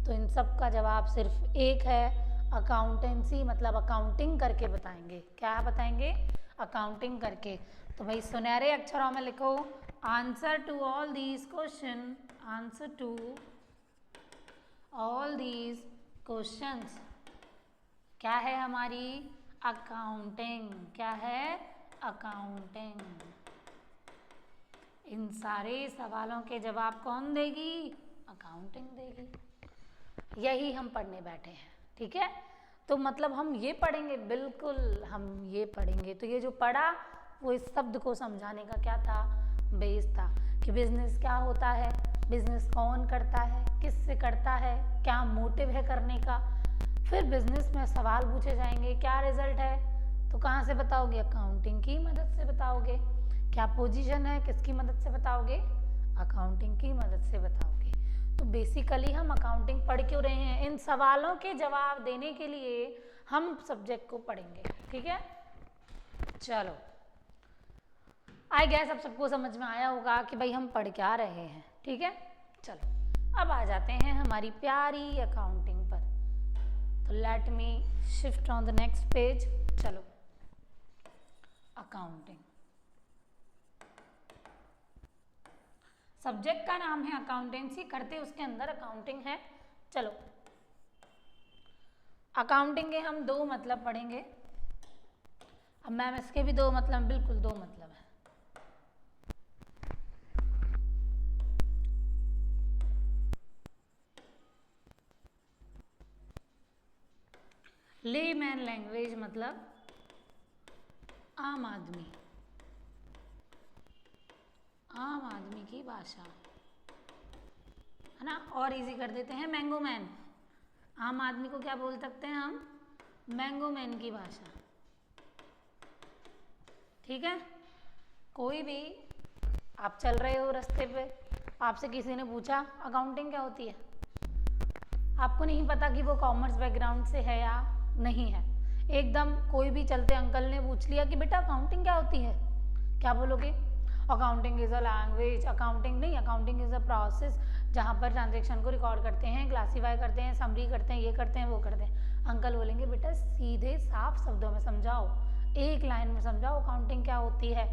तो इन सब का जवाब सिर्फ एक है, अकाउंटेंसी, मतलब अकाउंटिंग करके बताएंगे। क्या बताएंगे, अकाउंटिंग करके। तो भाई सुनहरे अक्षरों में लिखो, answer to all these question, answer to all these questions क्या है हमारी, अकाउंटिंग। क्या है, अकाउंटिंग। इन सारे सवालों के जवाब कौन देगी, अकाउंटिंग देगी। यही हम पढ़ने बैठे हैं। ठीक है, तो मतलब हम ये पढ़ेंगे, बिल्कुल हम ये पढ़ेंगे। तो ये जो पढ़ा वो इस शब्द को समझाने का क्या था, बेस था, कि बिजनेस क्या होता है, बिजनेस कौन करता है, किससे करता है, क्या मोटिव है करने का। फिर बिजनेस में सवाल पूछे जाएंगे, क्या रिजल्ट है, तो कहाँ से बताओगे, अकाउंटिंग की मदद से बताओगे। क्या पोजीशन है, किसकी मदद से बताओगे, अकाउंटिंग की मदद से बताओगे। तो बेसिकली हम अकाउंटिंग पढ़ क्यों रहे हैं, इन सवालों के जवाब देने के लिए हम सब्जेक्ट को पढ़ेंगे। ठीक है, चलो आई गेस अब सबको समझ में आया होगा कि भाई हम पढ़ क्या रहे हैं। ठीक है, चलो अब आ जाते हैं हमारी प्यारी अकाउंटिंग पर। तो let me shift on the next page. चलो अकाउंटिंग, सब्जेक्ट का नाम है अकाउंटेंसी, करते उसके अंदर अकाउंटिंग है। चलो अकाउंटिंग के हम दो मतलब पढ़ेंगे। अब मैम इसके भी दो मतलब, बिल्कुल दो मतलब है। लेमैन लैंग्वेज मतलब आम आदमी, आम आदमी की भाषा, है ना। और इजी कर देते हैं, मैंगो मैन। आम आदमी को क्या बोल सकते हैं हम? मैंगो मैन की भाषा, ठीक है। कोई भी आप चल रहे हो रास्ते पे, आपसे किसी ने पूछा अकाउंटिंग क्या होती है, आपको नहीं पता कि वो कॉमर्स बैकग्राउंड से है या नहीं है। एकदम कोई भी चलते अंकल ने पूछ लिया कि बेटा अकाउंटिंग क्या होती है, क्या बोलोगे? Accounting is a language, accounting नहीं, अकाउंटिंग इज़ अ प्रोसेस जहाँ पर ट्रांजेक्शन को रिकॉर्ड करते हैं, क्लासीफाई करते हैं, समरी करते हैं, ये करते हैं, वो करते हैं। अंकल बोलेंगे बेटा सीधे साफ शब्दों में समझाओ, एक लाइन में समझाओ अकाउंटिंग क्या होती है।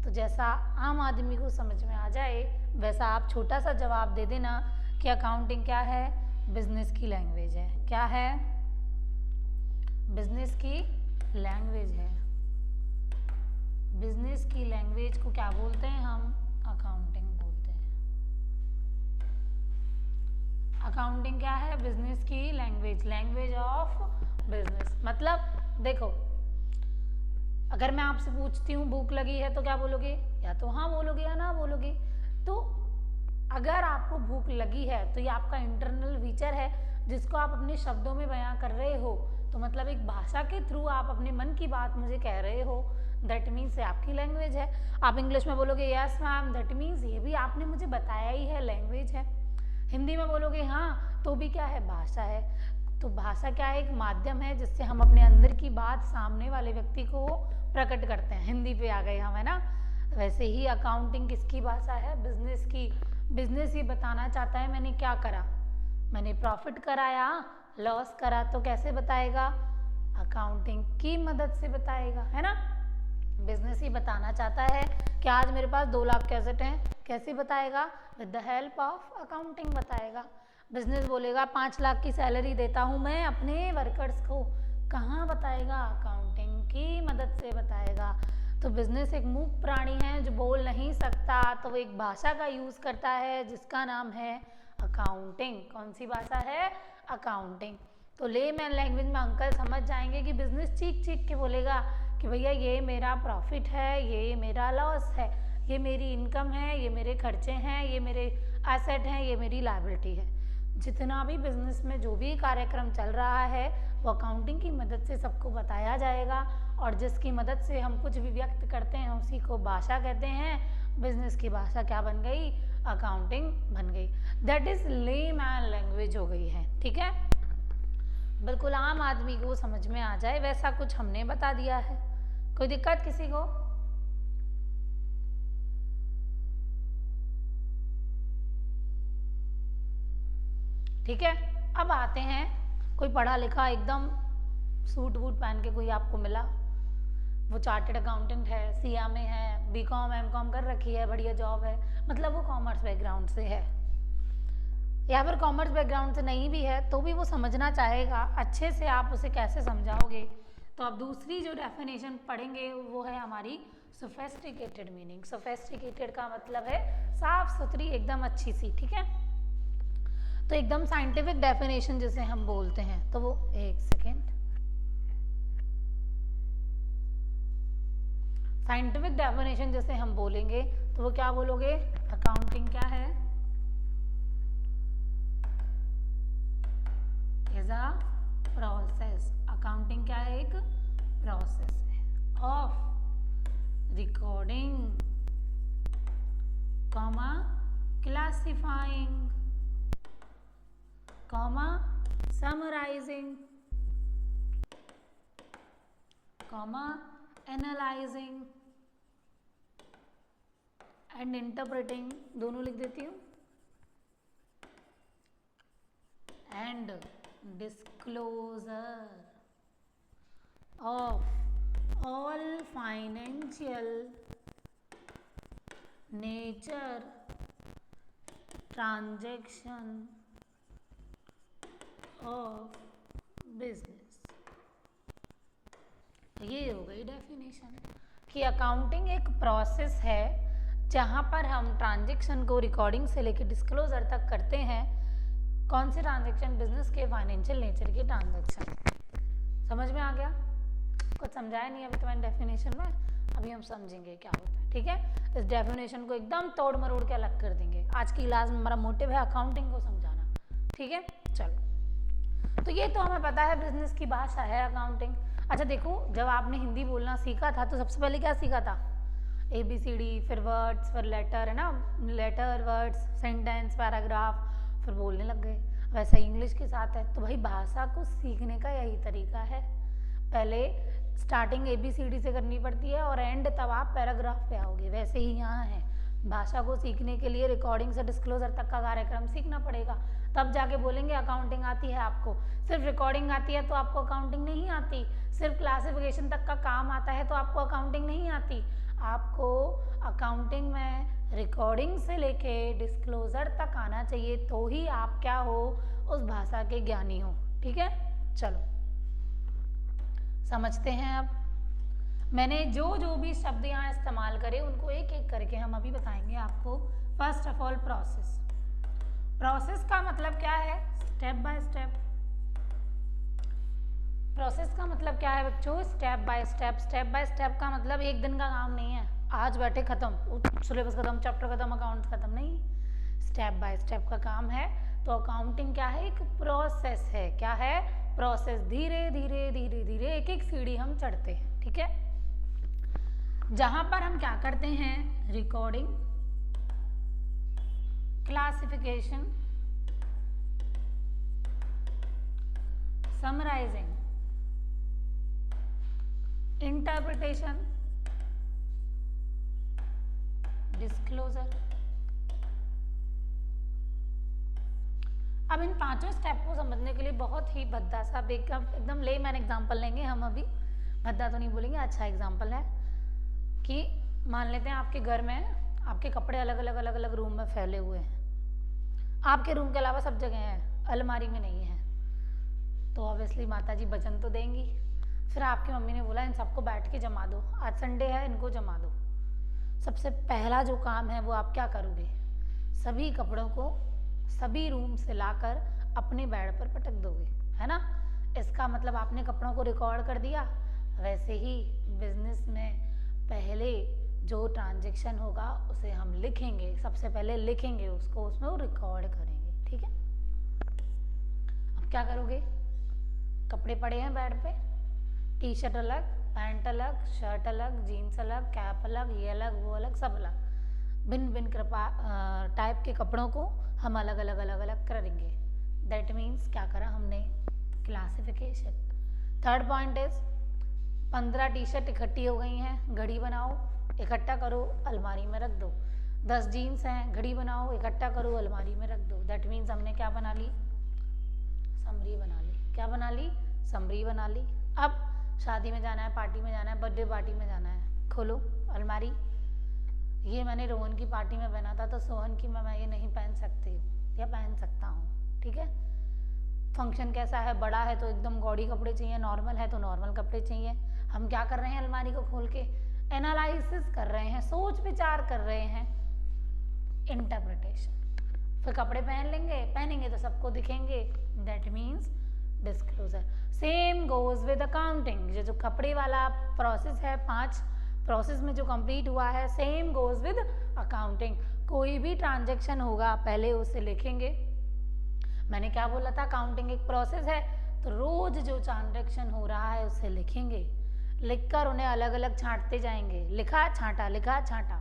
तो जैसा आम आदमी को समझ में आ जाए वैसा आप छोटा सा जवाब दे देना कि अकाउंटिंग क्या है? बिजनेस की लैंग्वेज है। क्या है? बिजनेस की लैंग्वेज है। बिजनेस की लैंग्वेज को क्या बोलते हैं हम? अकाउंटिंग बोलते हैं। अकाउंटिंग क्या है? बिजनेस की लैंग्वेज, लैंग्वेज ऑफ बिजनेस। मतलब देखो, अगर मैं आपसे पूछती हूँ भूख लगी है तो क्या बोलोगे? या तो हाँ बोलोगे या ना बोलोगे। तो अगर आपको भूख लगी है तो ये आपका इंटरनल फीचर है जिसको आप अपने शब्दों में बयां कर रहे हो। तो मतलब एक भाषा के थ्रू आप अपने मन की बात मुझे कह रहे हो, दैट मीन्स ये आपकी लैंग्वेज है। आप इंग्लिश में बोलोगे यस मैम, दैट मीन्स ये भी आपने मुझे बताया ही है, लैंग्वेज है। हिंदी में बोलोगे हाँ, तो भी क्या है? भाषा है। तो भाषा क्या है? एक माध्यम है जिससे हम अपने अंदर की बात सामने वाले व्यक्ति को प्रकट करते हैं। हिंदी पे आ गए हम, है ना। वैसे ही अकाउंटिंग किसकी भाषा है? बिजनेस की। बिजनेस ये बताना चाहता है मैंने क्या करा, मैंने प्रॉफिट कराया, लॉस करा, तो कैसे बताएगा? अकाउंटिंग की मदद से बताएगा, है ना। बिजनेस ही बताना चाहता है कि आज मेरे पास 2 लाख के एसेट हैं, कैसे बताएगा? With the help of accounting बताएगा। बिजनेस बोलेगा 5 लाख की सैलरी देता हूँ मैं अपने वर्कर्स को, कहाँ बताएगा? अकाउंटिंग की मदद से बताएगा। तो बिजनेस एक मूक प्राणी है जो बोल नहीं सकता, तो वो एक भाषा का यूज़ करता है जिसका नाम है अकाउंटिंग। कौन सी भाषा है? अकाउंटिंग। तो लेमैन लैंग्वेज में अंकल समझ जाएंगे कि बिजनेस चीख चीख के बोलेगा कि भैया ये मेरा प्रॉफिट है, ये मेरा लॉस है, ये मेरी इनकम है, ये मेरे खर्चे हैं, ये मेरे एसेट हैं, ये मेरी लायबिलिटी है। जितना भी बिजनेस में जो भी कार्यक्रम चल रहा है वो अकाउंटिंग की मदद से सबको बताया जाएगा, और जिसकी मदद से हम कुछ भी व्यक्त करते हैं उसी को भाषा कहते हैं। बिजनेस की भाषा क्या बन गई? अकाउंटिंग बन गई। दैट इज लेमैन लैंग्वेज हो गई है, ठीक है। बिल्कुल आम आदमी को समझ में आ जाए वैसा कुछ हमने बता दिया है। कोई दिक्कत किसी को? ठीक है। अब आते हैं, कोई पढ़ा लिखा एकदम सूट वूट पहन के कोई आपको मिला, वो चार्टेड अकाउंटेंट है, सिया में है, बीकॉम एमकॉम कर रखी है, बढ़िया जॉब है, मतलब वो कॉमर्स बैकग्राउंड से है, या फिर कॉमर्स बैकग्राउंड से नहीं भी है तो भी वो समझना चाहेगा। अच्छे से आप उसे कैसे समझाओगे? तो अब दूसरी जो डेफिनेशन पढ़ेंगे वो है हमारी सोफेस्टिकेटेड मीनिंग। सोफेस्टिकेटेड का मतलब है साफ सुथरी, एकदम अच्छी सी, ठीक है। तो एकदम साइंटिफिक डेफिनेशन जिसे हम बोलते हैं, तो वो एक सेकेंड, साइंटिफिक डेफिनेशन जैसे हम बोलेंगे तो वो क्या बोलोगे? अकाउंटिंग क्या है? Is a process. अकाउंटिंग क्या है? एक प्रोसेस है of recording, comma classifying, comma summarising, comma analysing and interpreting, दोनों लिख देती हूँ, and disclosure of all financial nature transaction of business. ये हो गई डेफिनेशन कि अकाउंटिंग एक प्रोसेस है जहाँ पर हम ट्रांजैक्शन को रिकॉर्डिंग से लेकर डिस्क्लोजर तक करते हैं। कौन से ट्रांजैक्शन? बिजनेस के फाइनेंशियल नेचर के ट्रांजैक्शन। समझ में आ गया? कुछ समझाया नहीं अभी तो मैंने डेफिनेशन में, अभी हम समझेंगे क्या होता है। ठीक है, इस डेफिनेशन को एकदम तोड़ मरोड़ के अलग कर देंगे। आज की क्लास में हमारा मोटिव है अकाउंटिंग को समझाना। ठीक है, चलो। तो ये तो हमें पता है बिजनेस की भाषा है अकाउंटिंग। अच्छा देखो, जब आपने हिंदी बोलना सीखा था तो सबसे पहले क्या सीखा था? ABCD, फिर वर्ड्स, फिर लेटर, है ना, लेटर, वर्ड्स, सेंटेंस, पैराग्राफ, फिर बोलने लग गए। वैसा इंग्लिश के साथ है। तो भाई भाषा को सीखने का यही तरीका है, पहले स्टार्टिंग ABCD से करनी पड़ती है और एंड तब आप पैराग्राफ पे आओगे। वैसे ही यहाँ है, भाषा को सीखने के लिए रिकॉर्डिंग से डिस्क्लोजर तक का कार्यक्रम सीखना पड़ेगा, तब जाके बोलेंगे अकाउंटिंग आती है आपको। सिर्फ रिकॉर्डिंग आती है तो आपको अकाउंटिंग नहीं आती, सिर्फ क्लासिफिकेशन तक का काम आता है तो आपको अकाउंटिंग नहीं आती। आपको अकाउंटिंग में रिकॉर्डिंग से लेके डिस्क्लोजर तक आना चाहिए, तो ही आप क्या हो, उस भाषा के ज्ञानी हो। ठीक है, चलो समझते हैं। अब मैंने जो जो भी शब्द यहाँ इस्तेमाल करे उनको एक एक करके हम अभी बताएंगे आपको। First of all process. Process का मतलब क्या है? Step by step. प्रोसेस का मतलब क्या है बच्चों? Step by step. Step by step का मतलब एक दिन का काम नहीं है, आज बैठे खत्म, सिलेबस खत्म, चैप्टर खत्म, अकाउंट्स खत्म, नहीं। स्टेप बाय स्टेप का काम है। तो अकाउंटिंग क्या है? एक प्रोसेस है। क्या है? प्रोसेस। धीरे धीरे धीरे धीरे एक एक सीढ़ी हम चढ़ते हैं। ठीक है, जहां पर हम क्या करते हैं? Recording, classification, summarising, interpretation, disclosure. अब इन पांचों स्टेप को समझने के लिए बहुत ही भद्दा सा एकदम लेमैन एग्जांपल लेंगे हम अभी। भद्दा तो नहीं बोलेंगे, अच्छा एग्जांपल है कि मान लेते हैं आपके घर में आपके कपड़े अलग अलग अलग अलग रूम में फैले हुए हैं। आपके रूम के अलावा सब जगह हैं, अलमारी में नहीं है। तो ऑब्वियसली माता जी वजन तो देंगी। फिर आपकी मम्मी ने बोला इन सबको बैठ के जमा दो, आज संडे है, इनको जमा दो। सबसे पहला जो काम है वो आप क्या करोगे? सभी कपड़ों को सभी रूम से लाकर अपने बेड पर पटक दोगे, है ना। इसका मतलब आपने कपड़ों को रिकॉर्ड कर दिया। वैसे ही बिजनेस में पहले जो ट्रांजैक्शन होगा उसे हम लिखेंगे, सबसे पहले लिखेंगे उसको, उसमें वो रिकॉर्ड करेंगे। ठीक है, अब क्या करोगे? कपड़े पड़े हैं बेड पे, टी शर्ट अलग, पैंट अलग, शर्ट अलग, जीन्स अलग, कैप अलग, ये अलग, वो अलग, सब अलग, भिन्न भिन्न टाइप के कपड़ों को हम अलग अलग अलग अलग करेंगे। दैट मीन्स क्या करा हमने? Classification. Third point is 15 T shirt इकट्ठी हो गई हैं, घड़ी बनाओ, इकट्ठा करो, अलमारी में रख दो। 10 जीन्स हैं, घड़ी बनाओ, इकट्ठा करो, अलमारी में रख दो। दैट मीन्स हमने क्या बना ली? समरी बना ली। क्या बना ली? समरी बना ली। अब शादी में जाना है, पार्टी में जाना है, बर्थडे पार्टी में जाना है, खोलो अलमारी। ये मैंने रोहन की पार्टी में पहना था तो सोहन की मैं ये नहीं पहन सकती हूँ या पहन सकता हूँ। ठीक है, फंक्शन कैसा है? बड़ा है तो एकदम गौड़ी कपड़े चाहिए, नॉर्मल है तो नॉर्मल कपड़े चाहिए। हम क्या कर रहे हैं? अलमारी को खोल के एनालिसिस कर रहे हैं, सोच विचार कर रहे हैं, इंटरप्रिटेशन। फिर कपड़े पहनेंगे तो सबको दिखेंगे, that means disclosure. Same goes with accounting. ये जो कपड़े वाला प्रोसेस है, 5 प्रोसेस में जो कंप्लीट हुआ है, सेम गोज विद अकाउंटिंग। कोई भी ट्रांजैक्शन होगा पहले उसे लिखेंगे। मैंने क्या बोला था? अकाउंटिंग एक प्रोसेस है, तो रोज जो ट्रांजैक्शन हो रहा है उसे लिखेंगे, लिखकर उन्हें अलग अलग छांटते जाएंगे। लिखा छांटा, लिखा छांटा,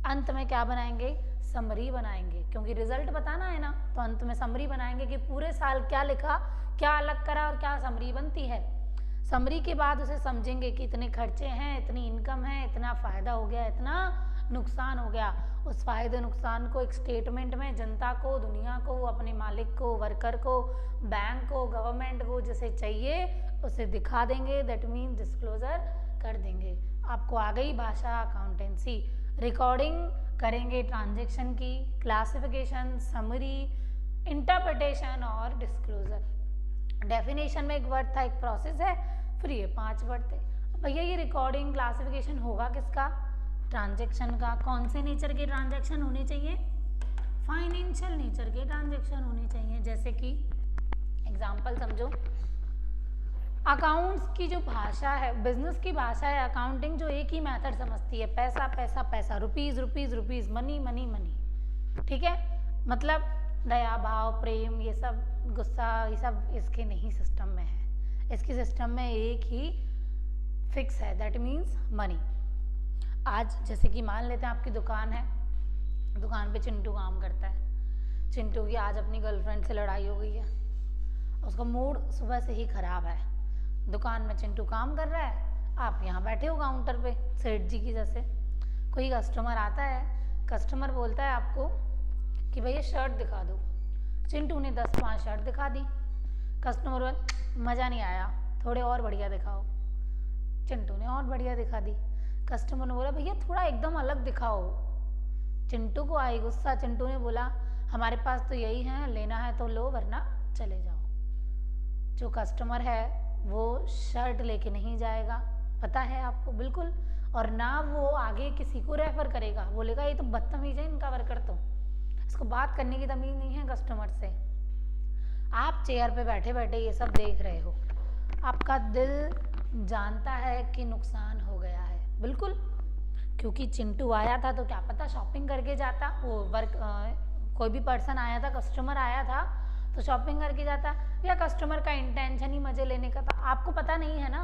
अंत में क्या बनाएंगे? समरी बनाएंगे, क्योंकि रिजल्ट बताना है ना। तो अंत में समरी बनाएंगे कि पूरे साल क्या लिखा, क्या अलग करा और क्या समरी बनती है। समरी के बाद उसे समझेंगे कि इतने खर्चे हैं, इतनी इनकम है, इतना फ़ायदा हो गया, इतना नुकसान हो गया। उस फ़ायदे नुकसान को एक स्टेटमेंट में जनता को, दुनिया को, अपने मालिक को, वर्कर को, बैंक को, गवर्नमेंट को जिसे चाहिए उसे दिखा देंगे। दैट मीन डिस्क्लोजर कर देंगे। आपको आ गई भाषा अकाउंटेंसी। रिकॉर्डिंग करेंगे ट्रांजैक्शन की, क्लासिफिकेशन, समरी, इंटरप्रिटेशन और डिस्क्लोजर। डेफिनेशन में एक वर्ड था, एक प्रोसेस है, फिर ये 5 वर्ड थे। भैया ये रिकॉर्डिंग क्लासिफिकेशन होगा किसका? ट्रांजैक्शन का। कौन से नेचर के ट्रांजैक्शन होने चाहिए? फाइनेंशियल नेचर के ट्रांजैक्शन होने चाहिए। जैसे कि एग्जांपल समझो, अकाउंट्स की जो भाषा है, बिजनेस की भाषा है अकाउंटिंग, जो एक ही मेथड समझती है, पैसा पैसा पैसा, rupees rupees rupees, money money money. ठीक है, मतलब दया भाव प्रेम ये सब, गुस्सा ये सब इसके नहीं सिस्टम में है। इसके सिस्टम में एक ही फिक्स है, दैट मीन्स मनी। आज जैसे कि मान लेते हैं आपकी दुकान है, दुकान पे चिंटू काम करता है। चिंटू की आज अपनी गर्लफ्रेंड से लड़ाई हो गई है, उसका मूड सुबह से ही खराब है। दुकान में चिंटू काम कर रहा है, आप यहाँ बैठे हो काउंटर पे सेठ जी की जैसे। कोई कस्टमर आता है, कस्टमर बोलता है आपको कि भैया शर्ट दिखा दो। चिंटू ने 10-5 शर्ट दिखा दी। कस्टमर बोला मज़ा नहीं आया, थोड़े और बढ़िया दिखाओ। चिंटू ने और बढ़िया दिखा दी। कस्टमर ने बोला भैया थोड़ा एकदम अलग दिखाओ। चिंटू को आई गुस्सा, चिंटू ने बोला हमारे पास तो यही है, लेना है तो लो वरना चले जाओ। जो कस्टमर है वो शर्ट लेके नहीं जाएगा, पता है आपको बिल्कुल, और ना वो आगे किसी को रेफर करेगा, बोलेगा ये तो बदतमीज है इनका वर्कर, तो इसको बात करने की तमीज नहीं है कस्टमर से। आप चेयर पे बैठे बैठे ये सब देख रहे हो, आपका दिल जानता है कि नुकसान हो गया है, बिल्कुल, क्योंकि चिंटू आया था तो क्या पता शॉपिंग करके जाता, वो कोई भी पर्सन आया था, कस्टमर आया था तो शॉपिंग करके जाता, या कस्टमर का इंटेंशन ही मजे लेने का था, आपको पता नहीं है ना।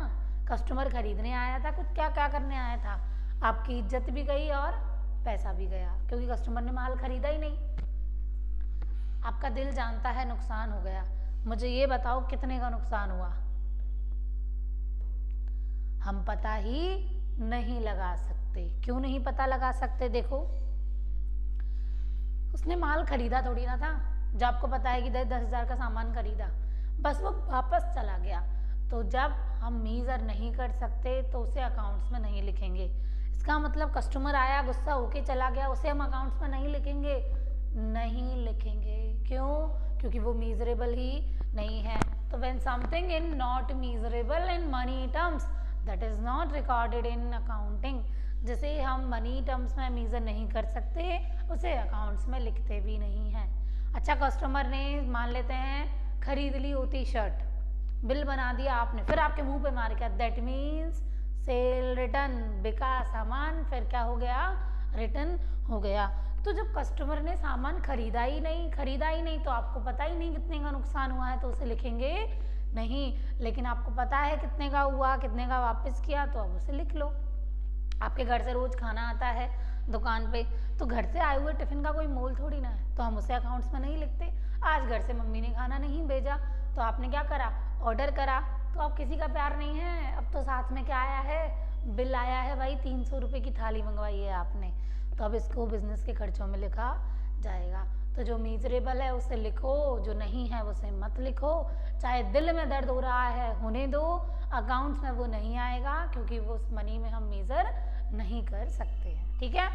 कस्टमर खरीदने आया था, कुछ क्या क्या करने आया था, आपकी इज्जत भी गई और पैसा भी गया, क्योंकि कस्टमर ने माल खरीदा ही नहीं। आपका दिल जानता है नुकसान हो गया। मुझे ये बताओ कितने का नुकसान हुआ? हम पता ही नहीं लगा सकते। क्यों नहीं पता लगा सकते? देखो, उसने माल खरीदा थोड़ी ना था, जब आपको पता है कि 10,000 का सामान खरीदा, बस वो वापस चला गया। तो जब हम मीज़र नहीं कर सकते तो उसे अकाउंट्स में नहीं लिखेंगे। इसका मतलब कस्टमर आया, गुस्सा होके चला गया, उसे हम अकाउंट्स में नहीं लिखेंगे, नहीं लिखेंगे। क्यों? क्योंकि वो मीजरेबल ही नहीं है। तो when something in not measurable in money terms, that is not recorded in accounting. जिसे हम मनी टर्म्स में मीजर नहीं कर सकते, उसे अकाउंट्स में लिखते भी नहीं हैं। अच्छा, कस्टमर ने मान लेते हैं खरीद ली होती शर्ट, बिल बना दिया आपने, फिर आपके मुंह पे मार गया, दैट मीन्स सेल रिटर्न, बिका सामान, फिर क्या हो गया? रिटर्न हो गया। तो जब कस्टमर ने सामान खरीदा ही नहीं तो आपको पता ही नहीं कितने का नुकसान हुआ है, तो उसे लिखेंगे नहीं। लेकिन आपको पता है कितने का हुआ, कितने का वापस किया, तो अब उसे लिख लो। आपके घर से रोज खाना आता है दुकान पे, तो घर से आए हुए टिफिन का कोई मोल थोड़ी ना है, तो हम उसे अकाउंट्स में नहीं लिखते। आज घर से मम्मी ने खाना नहीं भेजा, तो आपने क्या करा? ऑर्डर करा। तो अब किसी का प्यार नहीं है, अब तो साथ में क्या आया है? बिल आया है भाई, 300 रुपये की थाली मंगवाई है आपने, तो अब इसको बिजनेस के खर्चों में लिखा जाएगा। तो जो मीजरेबल है उसे लिखो, जो नहीं है उसे मत लिखो। चाहे दिल में दर्द हो रहा है होने दो, अकाउंट्स में वो नहीं आएगा, क्योंकि वो उस मनी में हम मेजर नहीं कर सकते हैं। ठीक है,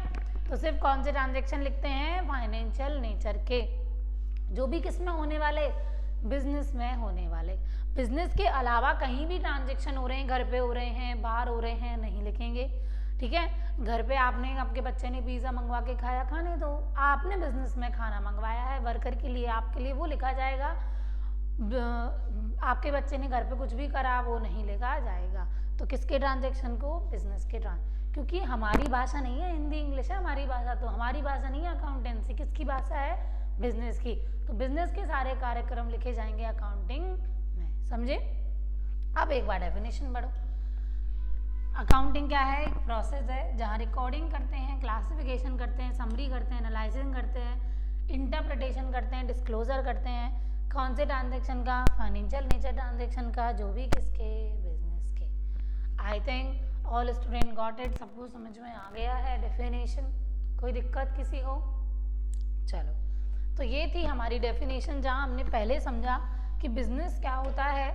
तो सिर्फ कौन से ट्रांजेक्शन लिखते हैं? फाइनेंशियल नेचर के, जो भी किस में होने वाले? बिजनेस में होने वाले। बिजनेस के अलावा कहीं भी ट्रांजेक्शन हो रहे हैं, घर पे हो रहे हैं, बाहर हो रहे हैं, नहीं लिखेंगे। ठीक है, घर पे आपने, आपके बच्चे ने पिज़्ज़ा मंगवा के खाया, खाने दो, आपने बिजनेस में खाना मंगवाया है वर्कर के लिए, आपके लिए, वो लिखा जाएगा। आपके बच्चे ने घर पे कुछ भी करा, वो नहीं लिखा जाएगा। तो किसके ट्रांजेक्शन को? बिजनेस के क्योंकि हमारी भाषा नहीं है हिंदी इंग्लिश है हमारी भाषा, तो हमारी भाषा नहीं है अकाउंटेंसी। किसकी भाषा है? बिजनेस की। तो बिजनेस के सारे कार्यक्रम लिखे जाएंगे अकाउंटिंग में, समझे? अब एक बार डेफिनेशन पढ़ो। अकाउंटिंग क्या है? एक प्रोसेस है जहाँ रिकॉर्डिंग करते हैं, क्लासिफिकेशन करते हैं, समरी करते हैं, एनालिसिस करते हैं, इंटरप्रिटेशन करते हैं, डिस्क्लोजर करते हैं। कौन से ट्रांजेक्शन का? फाइनेंशियल नेचर ट्रांजेक्शन का, जो भी किसके? बिजनेस के। I think all student got it, सबको समझ में आ गया है डेफिनेशन। कोई दिक्कत किसी को? चलो, तो ये थी हमारी डेफिनेशन, जहाँ हमने पहले समझा कि बिजनेस क्या होता है,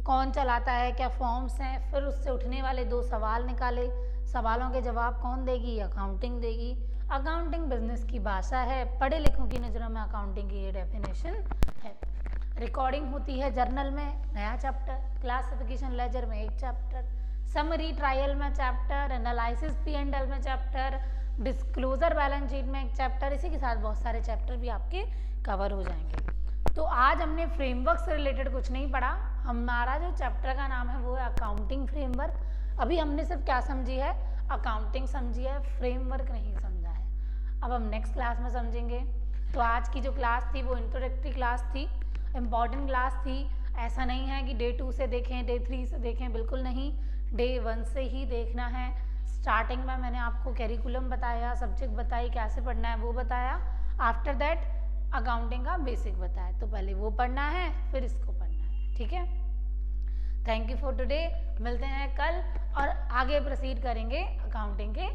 कौन चलाता है, क्या फॉर्म्स हैं, फिर उससे उठने वाले 2 सवाल निकाले। सवालों के जवाब कौन देगी? अकाउंटिंग देगी। अकाउंटिंग बिजनेस की भाषा है, पढ़े लिखों की नज़रों में अकाउंटिंग की ये डेफिनेशन है। रिकॉर्डिंग होती है जर्नल में, नया चैप्टर, क्लासिफिकेशन लेजर में एक चैप्टर, समरी ट्रायल में chapter, analysis P and L में चैप्टर, डिस्क्लोजर बैलेंस शीट में एक चैप्टर, इसी के साथ बहुत सारे चैप्टर भी आपके कवर हो जाएंगे। तो आज हमने फ्रेमवर्क से रिलेटेड कुछ नहीं पढ़ा। हमारा जो चैप्टर का नाम है वो है अकाउंटिंग फ्रेमवर्क। अभी हमने सिर्फ क्या समझी है, अकाउंटिंग समझी है, फ्रेमवर्क नहीं समझा है। अब हम नेक्स्ट क्लास में समझेंगे। तो आज की जो क्लास थी वो इंट्रोडक्टरी क्लास थी, इम्पॉर्टेंट क्लास थी। ऐसा नहीं है कि डे 2 से देखें, डे 3 से देखें, बिल्कुल नहीं, डे 1 से ही देखना है। स्टार्टिंग में मैंने आपको कैरिकुलम बताया, सब्जेक्ट बताई, कैसे पढ़ना है वो बताया। आफ्टर दैट अकाउंटिंग का बेसिक बताया। तो पहले वो पढ़ना है, फिर इसको पढ़ना है, ठीक है। Thank you for today. मिलते हैं कल और आगे प्रोसीड करेंगे अकाउंटिंग के